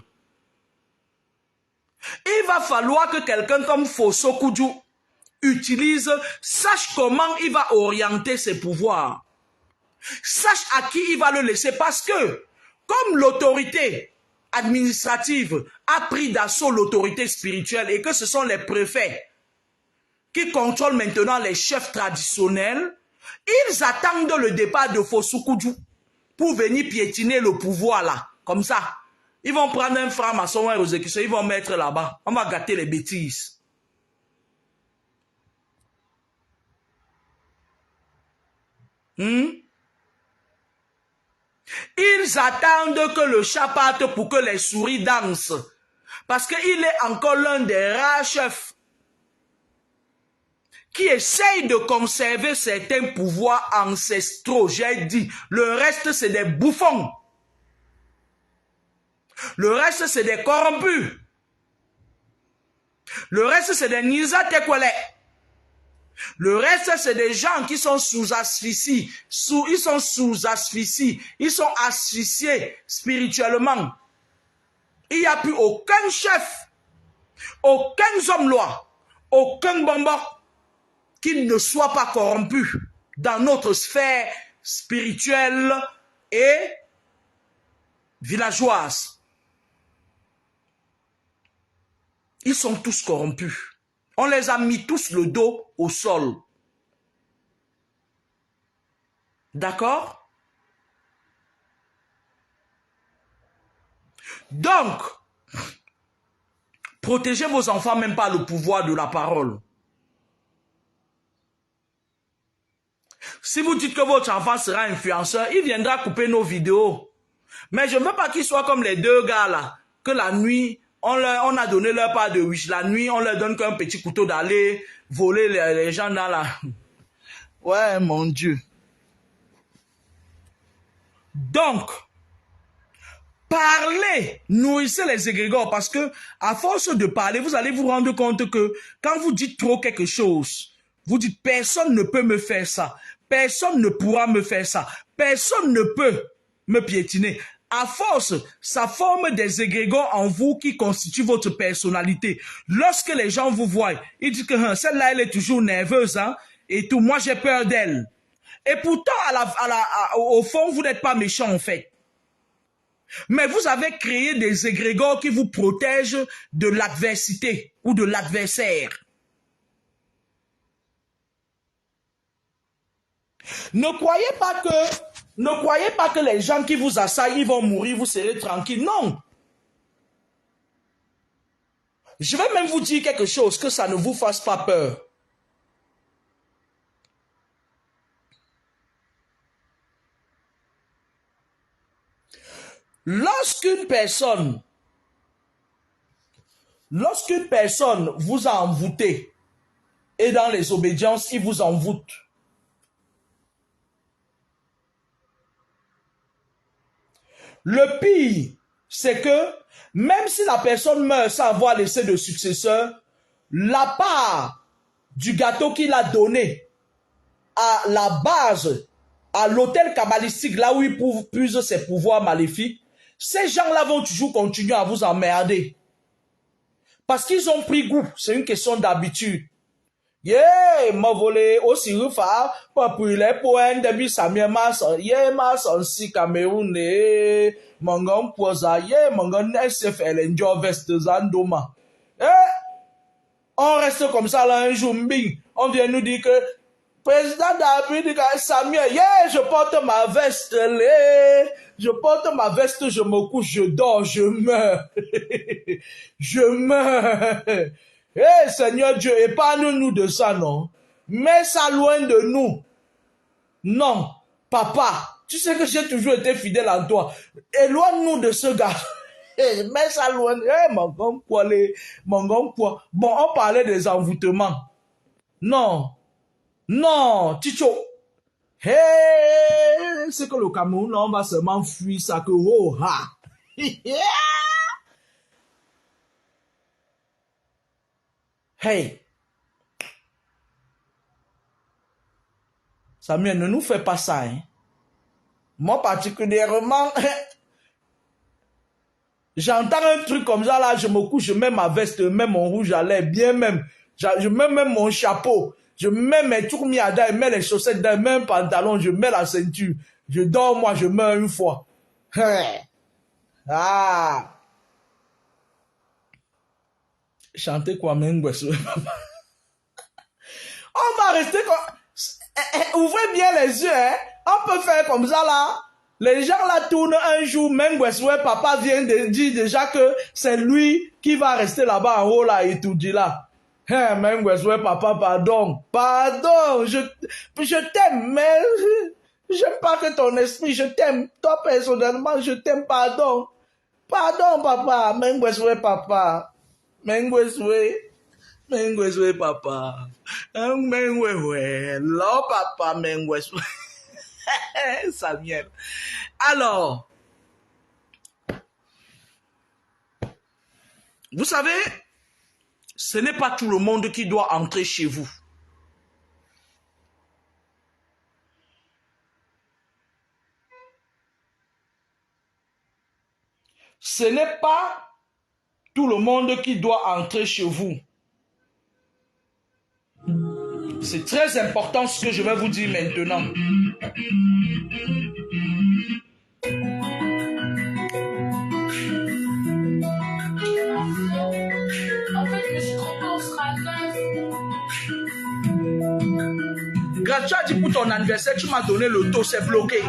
Il va falloir que quelqu'un comme Sokudju sache comment il va orienter ses pouvoirs. Sache à qui il va le laisser parce que, comme l'autorité administrative a pris d'assaut l'autorité spirituelle et que ce sont les préfets qui contrôlent maintenant les chefs traditionnels, ils attendent le départ de Sokudju pour venir piétiner le pouvoir là, comme ça. Ils vont prendre un franc-maçon, un exécution, ils vont mettre là-bas. On va gâter les bêtises. Ils attendent que le chat parte pour que les souris dansent. Parce qu'il est encore l'un des rares chefs qui essayent de conserver certains pouvoirs ancestraux. J'ai dit, le reste c'est des bouffons. Le reste c'est des corrompus. Le reste c'est des Nisa Tekwele. Le reste, c'est des gens qui sont sous asphyxie. Ils sont sous asphyxie. Ils sont asphyxiés spirituellement. Il n'y a plus aucun chef, aucun homme-loi, aucun bonbon qui ne soit pas corrompu dans notre sphère spirituelle et villageoise. Ils sont tous corrompus. On les a mis tous le dos au sol. D'accord? Donc, protégez vos enfants même par le pouvoir de la parole. Si vous dites que votre enfant sera influenceur, il viendra couper nos vidéos. Mais je ne veux pas qu'il soit comme les deux gars là, que la nuit, on a donné leur part de wish. La nuit, on leur donne qu'un petit couteau d'aller voler les gens dans la... Ouais, mon Dieu. Donc, parlez, nourrissez les égrégores parce que à force de parler, vous allez vous rendre compte que quand vous dites trop quelque chose, vous dites personne ne peut me faire ça, personne ne pourra me faire ça, personne ne peut me piétiner. À force, ça forme des égrégores en vous qui constituent votre personnalité. Lorsque les gens vous voient, ils disent que celle-là, elle est toujours nerveuse, hein, et tout. Moi, j'ai peur d'elle. Et pourtant, au fond, vous n'êtes pas méchant, en fait. Mais vous avez créé des égrégores qui vous protègent de l'adversité ou de l'adversaire. Ne croyez pas que les gens qui vous assaillent, ils vont mourir, vous serez tranquille. Non. Je vais même vous dire quelque chose, que ça ne vous fasse pas peur. Lorsqu'une personne vous a envoûté, et dans les obédiences, il vous envoûte. Le pire, c'est que même si la personne meurt sans avoir laissé de successeur, la part du gâteau qu'il a donné à la base, à l'hôtel kabbalistique, là où il puise ses pouvoirs maléfiques, ces gens-là vont toujours continuer à vous emmerder. Parce qu'ils ont pris goût, c'est une question d'habitude. Yeah, m'a volé aussi rufa, pas pour les points de Samia Masson, yeah, Masson, si Cameroun, Mangon Poza, yeah, Mangon SFL, enjoy veste Zandoma. Eh, on reste comme ça là un jour, bing, on vient nous dire que président David Samia, yeah, je porte ma veste, je porte ma veste, je me couche, je dors, je meurs. Je meurs. Eh Seigneur Dieu, épargne-nous de ça, non? Mets ça loin de nous. Non, papa, tu sais que j'ai toujours été fidèle à toi. Éloigne-nous de ce gars. Mets ça loin. Mon quoi. Bon, on parlait des envoûtements. Non, non, Ticho. Hey, c'est que le Cameroun, on va seulement fuir ça que oh ha. Hey, Samuel, ne nous fais pas ça. Hein. Moi particulièrement, j'entends un truc comme ça là, je me couche, je mets ma veste, je mets mon rouge à lèvres, bien même. Je mets même mon chapeau, je mets mes tourmiadas, je mets les chaussettes, je mets un pantalon, je mets la ceinture. Je dors, moi, je meurs une fois. Ah. Chanter quoi, même, on va rester comme... Ouvrez bien les yeux, hein. On peut faire comme ça, là. Les gens là tournent un jour, même papa vient de dire déjà que c'est lui qui va rester là-bas en haut, là, et tout dit là. Hein, même papa, pardon. Pardon, je t'aime, mais j'aime pas que ton esprit, je t'aime. Toi, personnellement, je t'aime, pardon. Pardon, papa, même papa. Mengweswe papa. Mengweswe. Lo papa mengweswe. Samuel. Alors, vous savez, ce n'est pas tout le monde qui doit entrer chez vous. Ce n'est pas tout le monde qui doit entrer chez vous. C'est très important ce que je vais vous dire maintenant. En fait, je suis trop au fracas. Grâce à Dieu pour ton anniversaire, tu m'as donné le taux, c'est bloqué.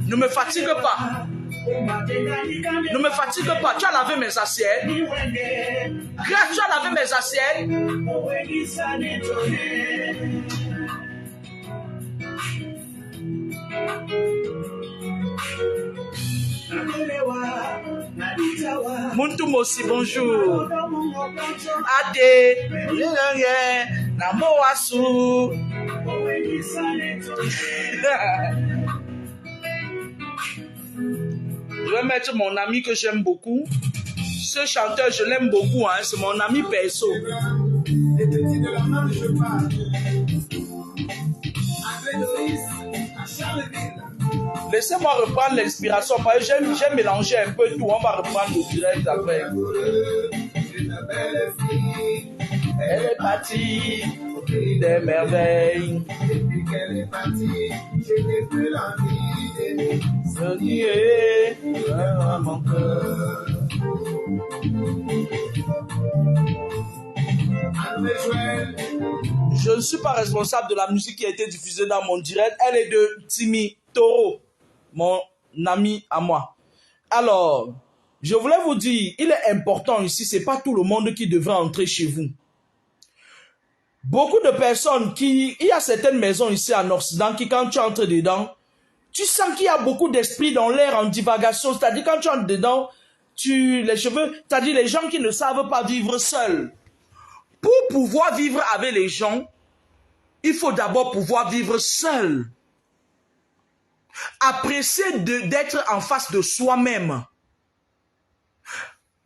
Ne me fatigue pas. Ne me fatigue pas. Tu as lavé mes assiettes. Grâce, tu as lavé mes assiettes. Muntu Mosi, bonjour. Ade, Namo Wasu. Je vais mettre mon ami que j'aime beaucoup. Ce chanteur, je l'aime beaucoup, hein, c'est mon ami perso. Laissez-moi reprendre l'inspiration parce que j'ai mélangé un peu tout. On va reprendre le direct après. Elle est partie des merveilles. Depuis qu'elle est partie, je n'ai plus l'envie d'aimer. Ce qui est dans mon cœur. Je ne suis pas responsable de la musique qui a été diffusée dans mon direct. Elle est de Timmy Toro, mon ami à moi. Alors, je voulais vous dire, il est important ici, c'est pas tout le monde qui devrait entrer chez vous. Beaucoup de personnes il y a certaines maisons ici en Occident qui, quand tu entres dedans, Tu sens qu'il y a beaucoup d'esprit dans l'air en divagation. C'est-à-dire quand tu entres dedans, les cheveux, c'est-à-dire les gens qui ne savent pas vivre seuls. Pour pouvoir vivre avec les gens, il faut d'abord pouvoir vivre seul. Apprécier d'être en face de soi-même.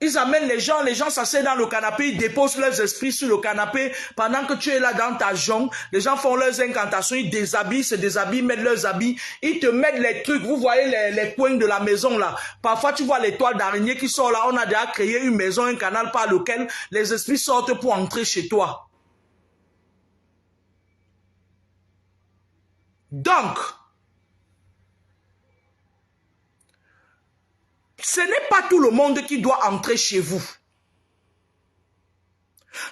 Ils amènent les gens s'asseyent dans le canapé, ils déposent leurs esprits sur le canapé. Pendant que tu es là dans ta jungle, les gens font leurs incantations, ils déshabillent, se déshabillent, mettent leurs habits. Ils te mettent les trucs, vous voyez les coins de la maison là. Parfois tu vois les toiles d'araignée qui sont là. On a déjà créé une maison, un canal par lequel les esprits sortent pour entrer chez toi. Donc, ce n'est pas tout le monde qui doit entrer chez vous.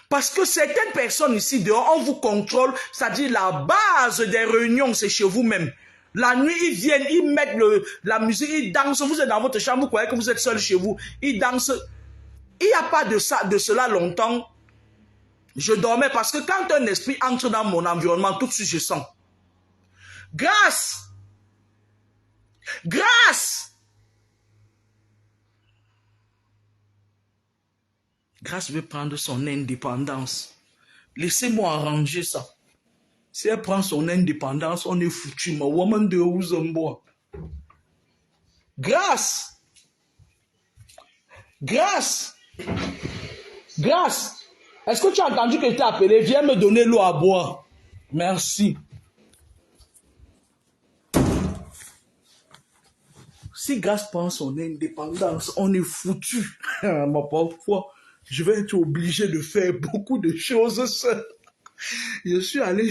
Parce que certaines personnes ici dehors, on vous contrôle, c'est-à-dire la base des réunions, c'est chez vous-même. La nuit, ils viennent, ils mettent la musique, ils dansent. Vous êtes dans votre chambre, vous croyez que vous êtes seul chez vous. Ils dansent. Il n'y a pas de cela longtemps. Je dormais parce que quand un esprit entre dans mon environnement, tout de suite je sens. Grâce! Grâce! Grâce veut prendre son indépendance. Laissez-moi arranger ça. Si elle prend son indépendance, on est foutu. Ma woman de Ouzamboa. Grâce! Grâce! Grâce! Est-ce que tu as entendu que je t'ai appelé? Viens me donner l'eau à boire. Merci. Si Grâce prend son indépendance, on est foutu. Ma pauvre foi, je vais être obligé de faire beaucoup de choses seul. Je suis allé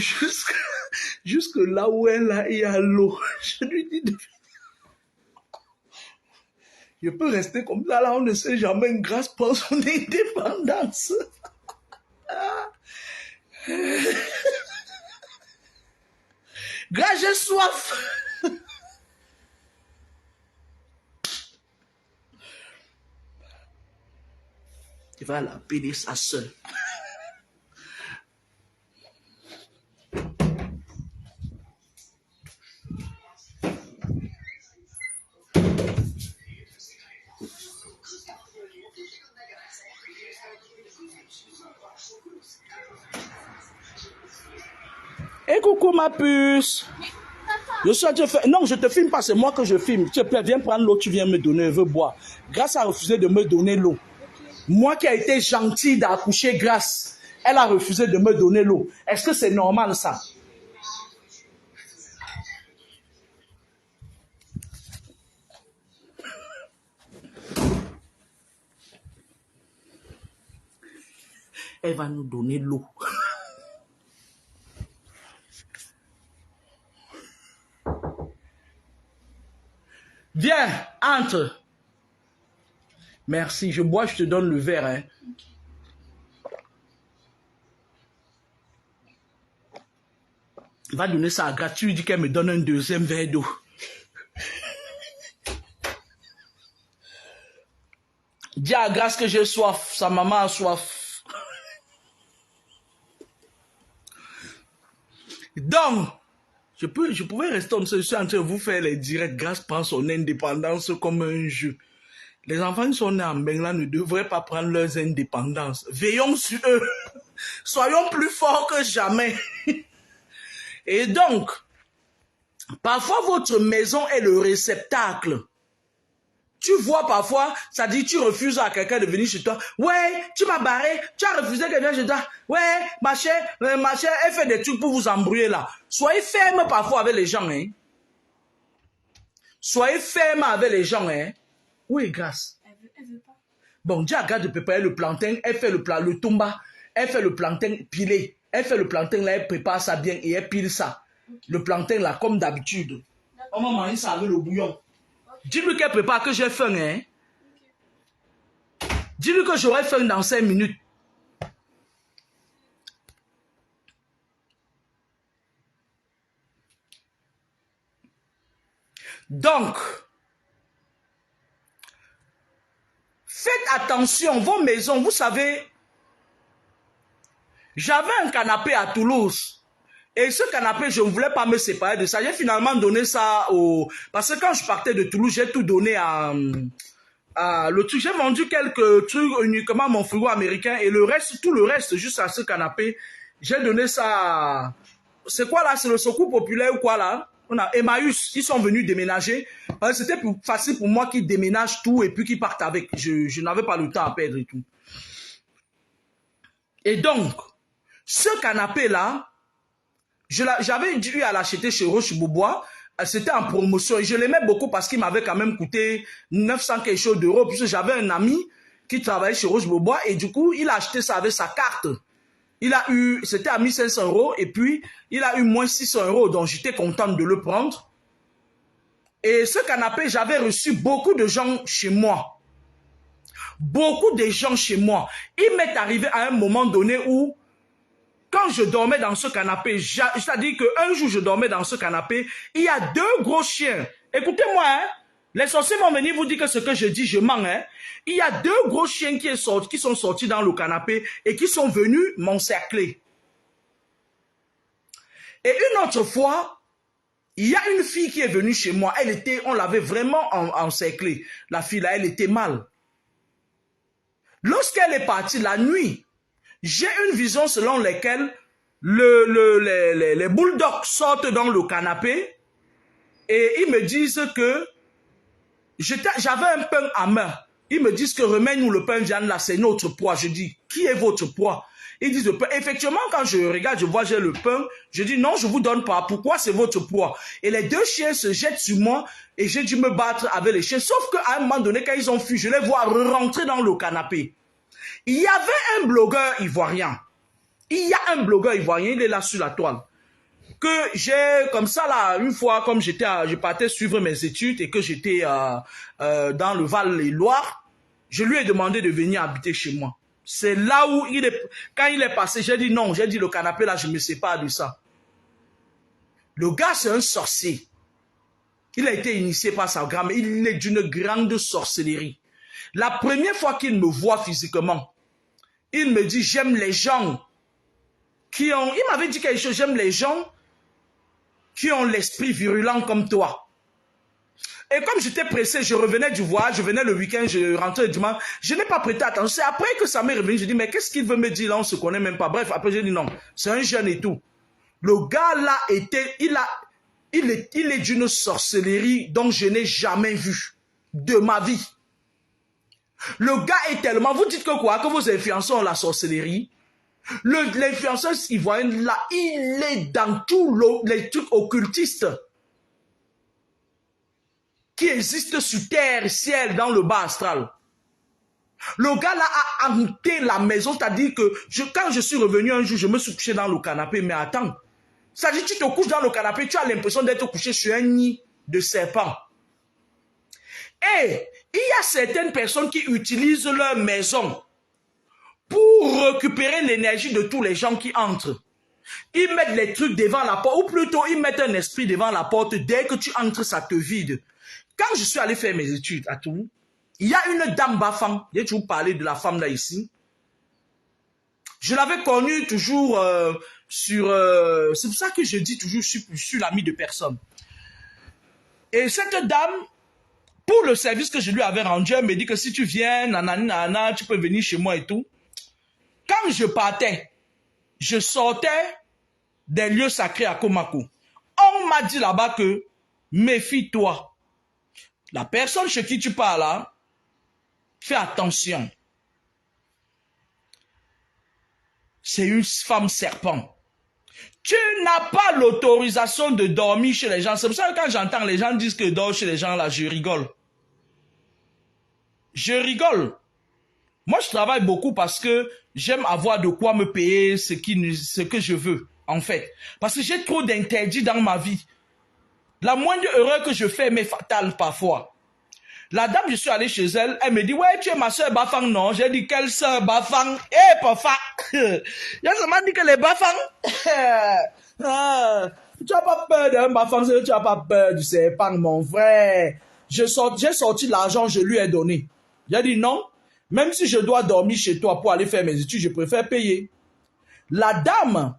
jusque là où elle a et à l'eau. Je lui dis, je peux rester comme ça, là, on ne sait jamais. Grâce prend son indépendance. Grâce, j'ai soif. Il va l'appeler sa sœur. Et coucou ma puce. Je suis en train de faire... Non, je te filme pas, c'est moi que je filme. S'il te plaît, viens prendre l'eau, tu viens me donner, je veux boire. Grâce a refusé de me donner l'eau. Moi qui ai été gentil d'accoucher Grâce, elle a refusé de me donner l'eau. Est-ce que c'est normal ça? Elle va nous donner l'eau. Viens, entre. Merci, je bois, je te donne le verre. Hein. Va donner ça à Grâce. Tu lui dis qu'elle me donne un deuxième verre d'eau. Dis à Grâce que j'ai soif. Sa maman a soif. Donc, je pouvais rester comme ça. Je suis en train de vous faire les directs. Grâce prend son indépendance comme un jeu. Les enfants qui sont nés en Bengla ne devraient pas prendre leurs indépendances. Veillons sur eux. Soyons plus forts que jamais. Et donc, parfois votre maison est le réceptacle. Tu vois parfois, ça dit tu refuses à quelqu'un de venir chez toi. Ouais, tu m'as barré, tu as refusé quelqu'un chez toi. Ouais, ma chère, elle fait des trucs pour vous embrouiller là. Soyez ferme parfois avec les gens. Hein. Soyez ferme avec les gens. Hein. Oui, Grâce. Elle veut pas. Bon, dis à Grâce de préparer le plantain, elle fait le tomba, elle fait le plantain pilé. Elle fait le plantain là, elle prépare ça bien et elle pile ça. Okay. Le plantain là, comme d'habitude. On va manger ça avec le bouillon. Okay. Dis-lui qu'elle prépare que j'ai faim, hein. Okay. Dis-lui que j'aurai faim dans 5 minutes. Donc, faites attention, vos maisons, vous savez, j'avais un canapé à Toulouse. Et ce canapé, je ne voulais pas me séparer de ça. J'ai finalement donné ça au... Parce que quand je partais de Toulouse, j'ai tout donné à le truc. J'ai vendu quelques trucs uniquement à mon frigo américain et le reste, tout le reste, juste à ce canapé, j'ai donné ça à... C'est quoi là? C'est le Secours populaire ou quoi là? On a Emmaüs, ils sont venus déménager. C'était plus facile pour moi qu'ils déménagent tout et puis qu'ils partent avec. Je n'avais pas le temps à perdre et tout. Et donc, ce canapé-là, j'avais dû à l'acheter chez Roche-Beaubois. C'était en promotion et je l'aimais beaucoup parce qu'il m'avait quand même coûté 900 quelque chose d'euros. Puisque j'avais un ami qui travaillait chez Roche-Beaubois et du coup, il a acheté ça avec sa carte. Il a eu, c'était à 1500 euros et puis il a eu moins 600 euros. Donc j'étais contente de le prendre. Et ce canapé, j'avais reçu beaucoup de gens chez moi. Beaucoup de gens chez moi. Il m'est arrivé à un moment donné où quand je dormais dans ce canapé, c'est-à-dire qu'un jour je dormais dans ce canapé, il y a deux gros chiens. Écoutez-moi, hein, les sorciers vont venir vous dire que ce que je dis, je mens. Hein. Il y a deux gros chiens qui sont sortis dans le canapé et qui sont venus m'encercler. Et une autre fois, il y a une fille qui est venue chez moi. On l'avait vraiment encerclée. La fille là, elle était mal. Lorsqu'elle est partie la nuit, j'ai une vision selon laquelle les bulldogs sortent dans le canapé et ils me disent que j'avais un pain à main. Ils me disent que remets-nous le pain, Diane, là, c'est notre poids. Je dis, qui est votre poids? Ils disent le pain. Effectivement, quand je regarde, je vois j'ai le pain. Je dis, non, je vous donne pas. Pourquoi c'est votre poids? Et les deux chiens se jettent sur moi et j'ai dû me battre avec les chiens. Sauf qu'à un moment donné, quand ils ont fui, je les vois rentrer dans le canapé. Il y avait un blogueur ivoirien. Il y a un blogueur ivoirien, il est là sur la toile. Que j'ai, comme ça là, une fois, comme je partais suivre mes études et que j'étais dans le Val-et-Loire, je lui ai demandé de venir habiter chez moi. C'est là où quand il est passé, j'ai dit non, j'ai dit le canapé là, je me sépare de ça. Le gars, c'est un sorcier. Il a été initié par sa grand-mère, il est d'une grande sorcellerie. La première fois qu'il me voit physiquement, il me dit, j'aime les gens qui ont... Il m'avait dit quelque chose, j'aime les gens qui ont l'esprit virulent comme toi. Et comme j'étais pressé, je revenais du voyage, je venais le week-end, je rentrais le dimanche, je n'ai pas prêté attention. C'est après que ça m'est revenu, je dis, mais qu'est-ce qu'il veut me dire là, on ne se connaît même pas. Bref, après j'ai dit non, c'est un jeune et tout. Le gars là il est d'une sorcellerie dont je n'ai jamais vu de ma vie. Le gars est tellement... Vous dites que quoi? Que vos influenceurs ont la sorcellerie? L'influenceur ivoirien, là, il est dans tous les trucs occultistes qui existent sur terre, ciel, dans le bas astral. Le gars là a hanté la maison, c'est-à-dire que quand je suis revenu un jour, je me suis couché dans le canapé, mais attends, c'est-à-dire que tu te couches dans le canapé, tu as l'impression d'être couché sur un nid de serpent. Et il y a certaines personnes qui utilisent leur maison pour récupérer l'énergie de tous les gens qui entrent. Ils mettent les trucs devant la porte, ou plutôt ils mettent un esprit devant la porte. Dès que tu entres, ça te vide. Quand je suis allé faire mes études à Toulouse, il y a une dame Bafang. J'ai toujours parlé de la femme là ici. Je l'avais connue toujours sur... c'est pour ça que je dis toujours, je suis l'ami de personne. Et cette dame, pour le service que je lui avais rendu, elle me dit que si tu viens, nanana, tu peux venir chez moi et tout. Quand je partais, je sortais des lieux sacrés à Komako. On m'a dit là-bas que méfie-toi. La personne chez qui tu parles là, fais attention. C'est une femme serpent. Tu n'as pas l'autorisation de dormir chez les gens. C'est pour ça que quand j'entends les gens dire que dors chez les gens là, je rigole. Je rigole. Moi, je travaille beaucoup parce que j'aime avoir de quoi me payer ce que je veux, en fait. Parce que j'ai trop d'interdits dans ma vie. La moindre erreur que je fais m'est fatale parfois. La dame, je suis allé chez elle, elle me dit, ouais, tu es ma soeur Bafang, non? J'ai dit, quelle soeur Bafang? Eh, papa! Il a seulement dit que les Bafang, tu n'as pas peur d'un Bafang, tu n'as pas peur du serpent, mon frère. J'ai sorti l'argent, je lui ai donné. J'ai dit, non, même si je dois dormir chez toi pour aller faire mes études, je préfère payer. La dame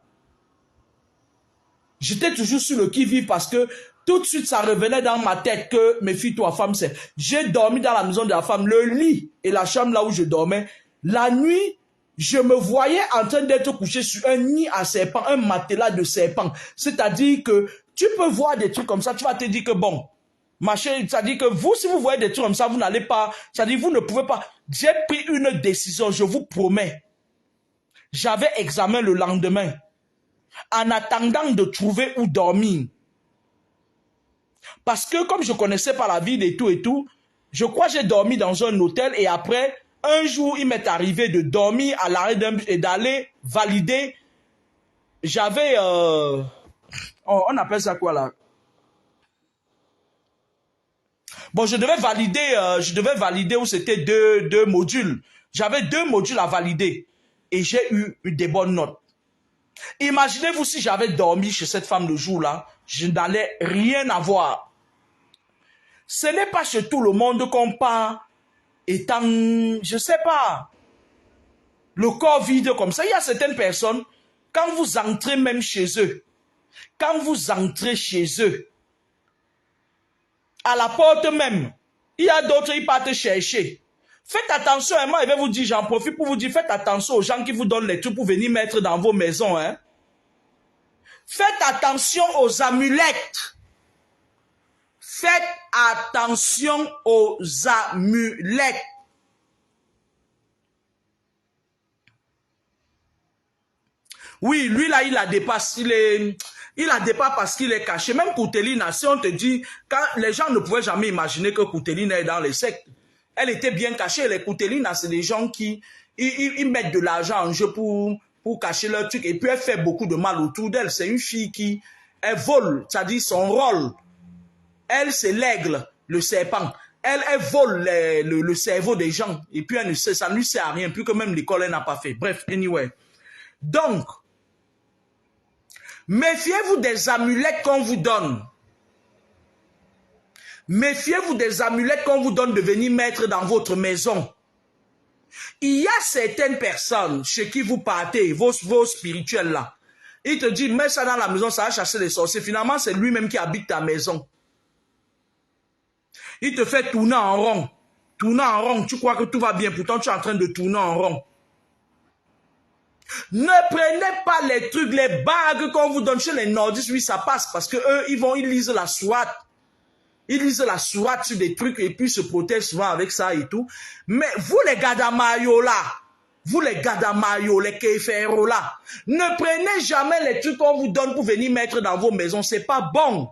J'étais toujours sur le qui-vive parce que tout de suite, ça revenait dans ma tête que méfie-toi, femme, c'est... J'ai dormi dans la maison de la femme, le lit et la chambre là où je dormais. La nuit, je me voyais en train d'être couché sur un nid à serpent, un matelas de serpent. C'est-à-dire que tu peux voir des trucs comme ça, tu vas te dire que bon, machin, c'est-à-dire que vous, si vous voyez des trucs comme ça, vous n'allez pas, c'est-à-dire vous ne pouvez pas. J'ai pris une décision, je vous promets. J'avais examen le lendemain. En attendant de trouver où dormir. Parce que comme je connaissais pas la ville et tout, je crois que j'ai dormi dans un hôtel et après, un jour, il m'est arrivé de dormir à l'arrêt d'un bus et d'aller valider. J'avais, on appelle ça quoi là? Bon, je devais valider où c'était deux modules. J'avais 2 modules à valider et j'ai eu des bonnes notes. Imaginez-vous si j'avais dormi chez cette femme le jour-là, je n'allais rien avoir. Ce n'est pas chez tout le monde qu'on part étant, je sais pas, le corps vide comme ça. Il y a certaines personnes, quand vous entrez même chez eux, à la porte même, il y a d'autres qui partent chercher. Faites attention, moi je vais vous dire, j'en profite pour vous dire, faites attention aux gens qui vous donnent les trucs pour venir mettre dans vos maisons. Hein. Faites attention aux amulettes. Faites attention aux amulettes. Oui, lui là, il la dépasse. Il la dépasse parce qu'il est caché. Même Koutelina, si on te dit, quand les gens ne pouvaient jamais imaginer que Koutelina est dans les sectes, elle était bien cachée. Les Koutelina, c'est des gens qui ils mettent de l'argent en jeu pour cacher leur truc. Et puis elle fait beaucoup de mal autour d'elle. C'est une fille qui, elle vole, c'est-à-dire son rôle. Elle, c'est l'aigle, le serpent. Elle vole le cerveau des gens. Et puis elle ne sait, ça ne lui sert à rien. Plus que même l'école, elle n'a pas fait. Bref, anyway. Donc, méfiez-vous des amulettes qu'on vous donne. Méfiez-vous des amulettes qu'on vous donne de venir mettre dans votre maison. Il y a certaines personnes chez qui vous partez, vos spirituels là. Ils te disent, mets ça dans la maison, ça va chasser les sorciers. Finalement, c'est lui-même qui habite ta maison. Il te fait tourner en rond. Tourner en rond, tu crois que tout va bien. Pourtant, tu es en train de tourner en rond. Ne prenez pas les trucs, les bagues qu'on vous donne chez les nordistes. Oui, ça passe parce que eux, ils lisent la sourate. Ils lisent la sourate sur des trucs et puis se protègent souvent avec ça et tout. Mais vous les gars d'Amayo là, vous les gars d'Amayo, les Kéféro là, ne prenez jamais les trucs qu'on vous donne pour venir mettre dans vos maisons. C'est pas bon.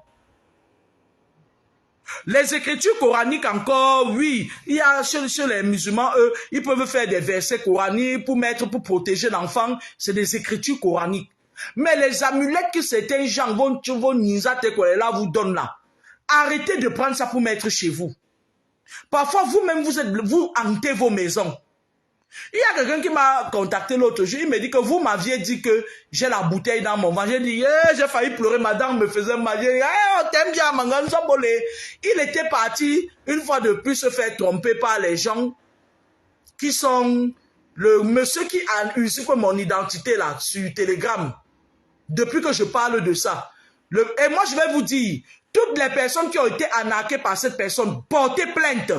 Les écritures coraniques encore, oui, il y a chez les musulmans, eux, ils peuvent faire des versets coraniques pour protéger l'enfant. C'est des écritures coraniques. Mais les amulettes que certains gens vont là vous donnent là, arrêtez de prendre ça pour mettre chez vous. Parfois, vous-même, vous hantez vos maisons. Il y a quelqu'un qui m'a contacté l'autre jour, il me dit que vous m'aviez dit que j'ai la bouteille dans mon ventre. J'ai dit, j'ai failli pleurer, madame me faisait mal. J'ai dit, on t'aime bien, Mangan Sambolé. Il était parti, une fois de plus, se faire tromper par les gens qui sont le monsieur qui a usé mon identité là, sur Telegram. Depuis que je parle de ça. Et moi, je vais vous dire, toutes les personnes qui ont été arnaquées par cette personne, portez plainte.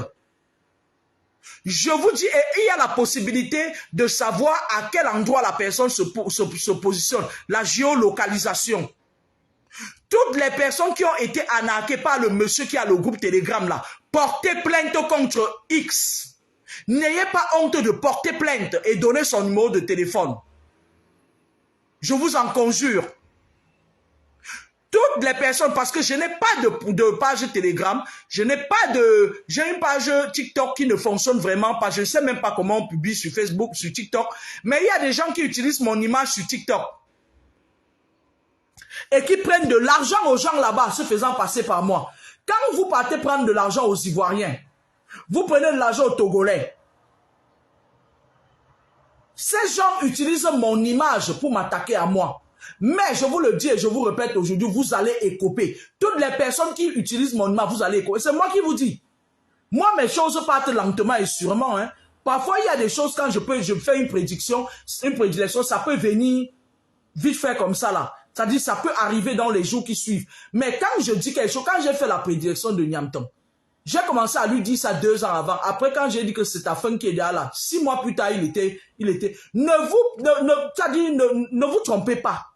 Je vous dis, et il y a la possibilité de savoir à quel endroit la personne se positionne. La géolocalisation. Toutes les personnes qui ont été arnaquées par le monsieur qui a le groupe Telegram là, portez plainte contre X. N'ayez pas honte de porter plainte et donner son numéro de téléphone. Je vous en conjure. Toutes les personnes, parce que je n'ai pas de page Telegram, j'ai une page TikTok qui ne fonctionne vraiment pas, je ne sais même pas comment on publie sur Facebook, sur TikTok, mais il y a des gens qui utilisent mon image sur TikTok et qui prennent de l'argent aux gens là-bas, se faisant passer par moi. Quand vous partez prendre de l'argent aux Ivoiriens, vous prenez de l'argent aux Togolais, ces gens utilisent mon image pour m'attaquer à moi. Mais je vous le dis et je vous répète aujourd'hui, vous allez écoper. Toutes les personnes qui utilisent mon image, vous allez écoper. C'est moi qui vous dis. Moi, mes choses partent lentement et sûrement. Hein. Parfois, il y a des choses, quand je fais une prédiction, ça peut venir vite fait comme ça là. C'est-à-dire, ça peut arriver dans les jours qui suivent. Mais quand je dis quelque chose, quand j'ai fait la prédilection de Niamton, j'ai commencé à lui dire ça 2 ans avant. Après, quand j'ai dit que c'est ta fin qui est là, 6 mois plus tard, il était. Ne vous trompez pas.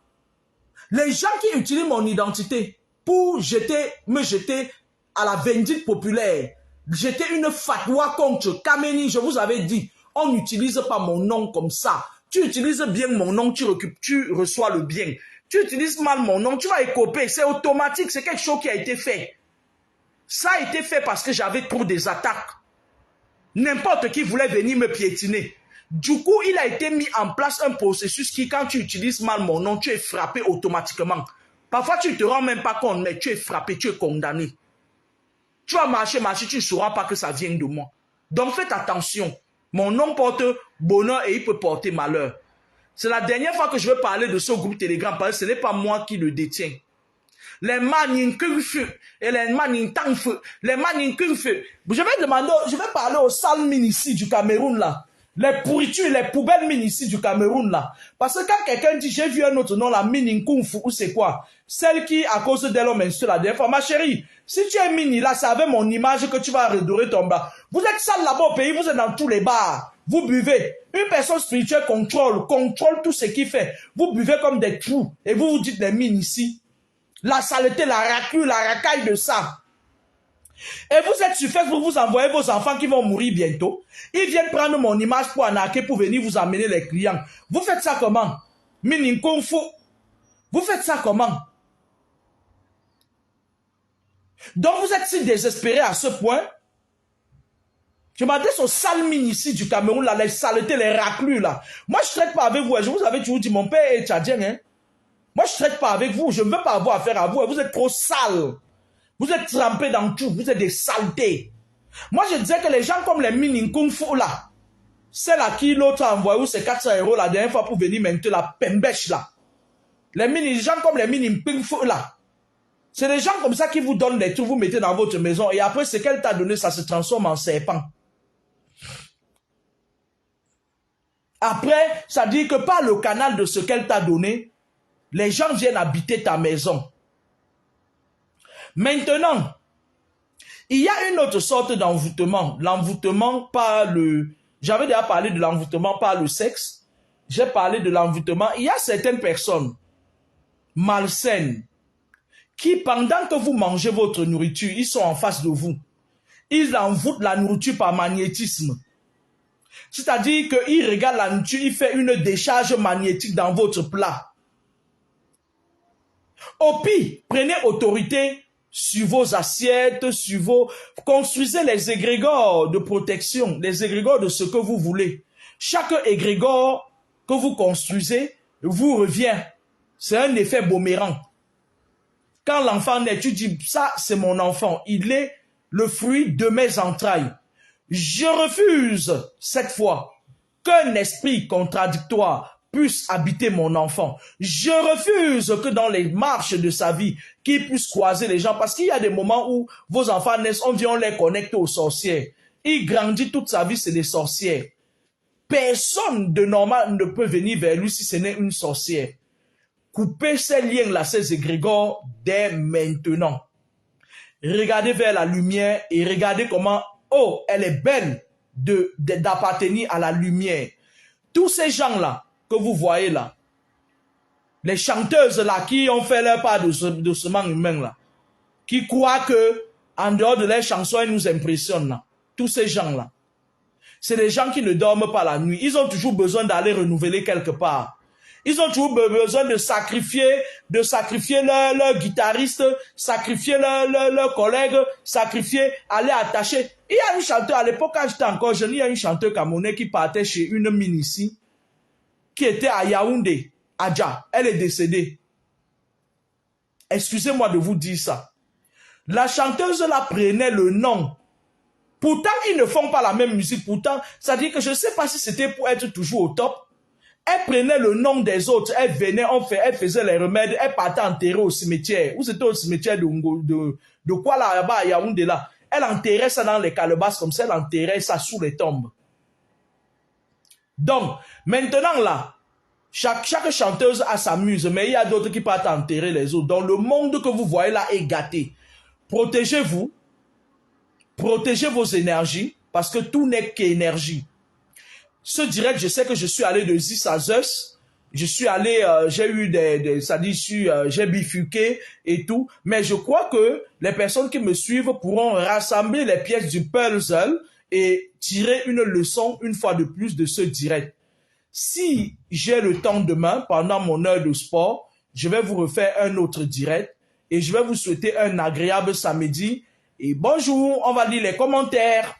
Les gens qui utilisent mon identité pour me jeter à la vindicte populaire, jeter une fatwa contre Kameni, je vous avais dit, on n'utilise pas mon nom comme ça. Tu utilises bien mon nom, tu reçois le bien. Tu utilises mal mon nom, tu vas écoper. C'est automatique, c'est quelque chose qui a été fait. Ça a été fait parce que j'avais trop des attaques. N'importe qui voulait venir me piétiner. Du coup, il a été mis en place un processus qui, quand tu utilises mal mon nom, tu es frappé automatiquement. Parfois, tu ne te rends même pas compte, mais tu es frappé, tu es condamné. Tu vas marcher, tu ne sauras pas que ça vient de moi. Donc, faites attention. Mon nom porte bonheur et il peut porter malheur. C'est la dernière fois que je vais parler de ce groupe Telegram, parce que ce n'est pas moi qui le détiens. Les Maninkungfu et les Manintangfu, les Maninkungfu. Je vais parler aux sales mines ici du Cameroun là. Les pourritures, les poubelles mines ici du Cameroun là. Parce que quand quelqu'un dit j'ai vu un autre nom, la Maninkungfu ou c'est quoi? Celle qui, à cause d'elle, on m'insulte la dernière fois. Ma chérie, si tu es mini là, c'est avec mon image que tu vas redorer ton bas. Vous êtes sale là-bas au pays, vous êtes dans tous les bars. Vous buvez. Une personne spirituelle contrôle tout ce qu'il fait. Vous buvez comme des trous. Et vous vous dites des mines ici. La saleté, la raclure, la racaille de ça. Et vous êtes sur Facebook, vous envoyez vos enfants qui vont mourir bientôt. Ils viennent prendre mon image pour arnaquer, pour venir vous amener les clients. Vous faites ça comment? Minin Kung Fu. Vous faites ça comment? Donc vous êtes si désespérés à ce point. Je m'adresse aux sales mines ici du Cameroun, là, les saletés, les raclures, là. Moi, je ne traite pas avec vous. Je vous avais toujours dit, mon père est tchadien, hein. Moi, je ne traite pas avec vous. Je ne veux pas avoir affaire à vous. Vous êtes trop sales. Vous êtes trempés dans tout. Vous êtes des saletés. Moi, je disais que les gens comme les Minin Kung Fu, là, celle à qui l'autre a envoyé ses 400 € la dernière fois pour venir maintenir la pembèche, là. Les gens comme les Minin Kung Fu, là. C'est des gens comme ça qui vous donnent des trucs, vous mettez dans votre maison. Et après, ce qu'elle t'a donné, ça se transforme en serpent. Après, ça dit que par le canal de ce qu'elle t'a donné, les gens viennent habiter ta maison. Maintenant, il y a une autre sorte d'envoûtement. L'envoûtement par le... J'avais déjà parlé de l'envoûtement par le sexe. J'ai parlé de l'envoûtement. Il y a certaines personnes malsaines qui, pendant que vous mangez votre nourriture, ils sont en face de vous. Ils envoûtent la nourriture par magnétisme. C'est-à-dire qu'ils regardent la nourriture, ils font une décharge magnétique dans votre plat. Au pire, prenez autorité sur vos assiettes, sur vos... Construisez les égrégores de protection, les égrégores de ce que vous voulez. Chaque égrégore que vous construisez vous revient. C'est un effet boomerang. Quand l'enfant naît, tu dis, ça c'est mon enfant, il est le fruit de mes entrailles. Je refuse cette fois qu'un esprit contradictoire puisse habiter mon enfant. Je refuse que dans les marches de sa vie, qu'il puisse croiser les gens. Parce qu'il y a des moments où vos enfants naissent, on vient les connecter aux sorcières. Il grandit toute sa vie, c'est des sorcières. Personne de normal ne peut venir vers lui si ce n'est une sorcière. Coupez ces liens-là, ces égrégores, dès maintenant. Regardez vers la lumière et regardez comment, oh, elle est belle d'appartenir à la lumière. Tous ces gens-là, que vous voyez là, les chanteuses là qui ont fait leur part de doucement humain là, qui croient que en dehors de leurs chansons, elles nous impressionnent là. Tous ces gens là, c'est des gens qui ne dorment pas la nuit. Ils ont toujours besoin d'aller renouveler quelque part. Ils ont toujours besoin de sacrifier leur guitariste, sacrifier leur collègue, sacrifier, aller attacher. Il y a un chanteur, à l'époque quand j'étais encore jeune, il y a un chanteur camerounais qui partait chez une mine ici, qui était à Yaoundé, Adja. Elle est décédée. Excusez-moi de vous dire ça. La chanteuse là prenait le nom. Pourtant, ils ne font pas la même musique. Pourtant, ça dit que je ne sais pas si c'était pour être toujours au top. Elle prenait le nom des autres. Elle venait, elle faisait les remèdes. Elle partait enterrer au cimetière. Ou c'était au cimetière de quoi là-bas à Yaoundé là. Elle enterrait ça dans les calebasses comme ça. Elle enterrait ça sous les tombes. Donc, maintenant là, Chaque chanteuse a sa muse, mais il y a d'autres qui partent enterrer les autres. Donc le monde que vous voyez là est gâté. Protégez-vous, protégez vos énergies, parce que tout n'est qu'énergie. Ce direct, je sais que je suis allé de 10 à Zeus. Je suis allé, j'ai eu j'ai bifurqué et tout. Mais je crois que les personnes qui me suivent pourront rassembler les pièces du puzzle et tirer une leçon une fois de plus de ce direct. Si j'ai le temps demain, pendant mon heure de sport, je vais vous refaire un autre direct et je vais vous souhaiter un agréable samedi. Et bonjour, on va lire les commentaires.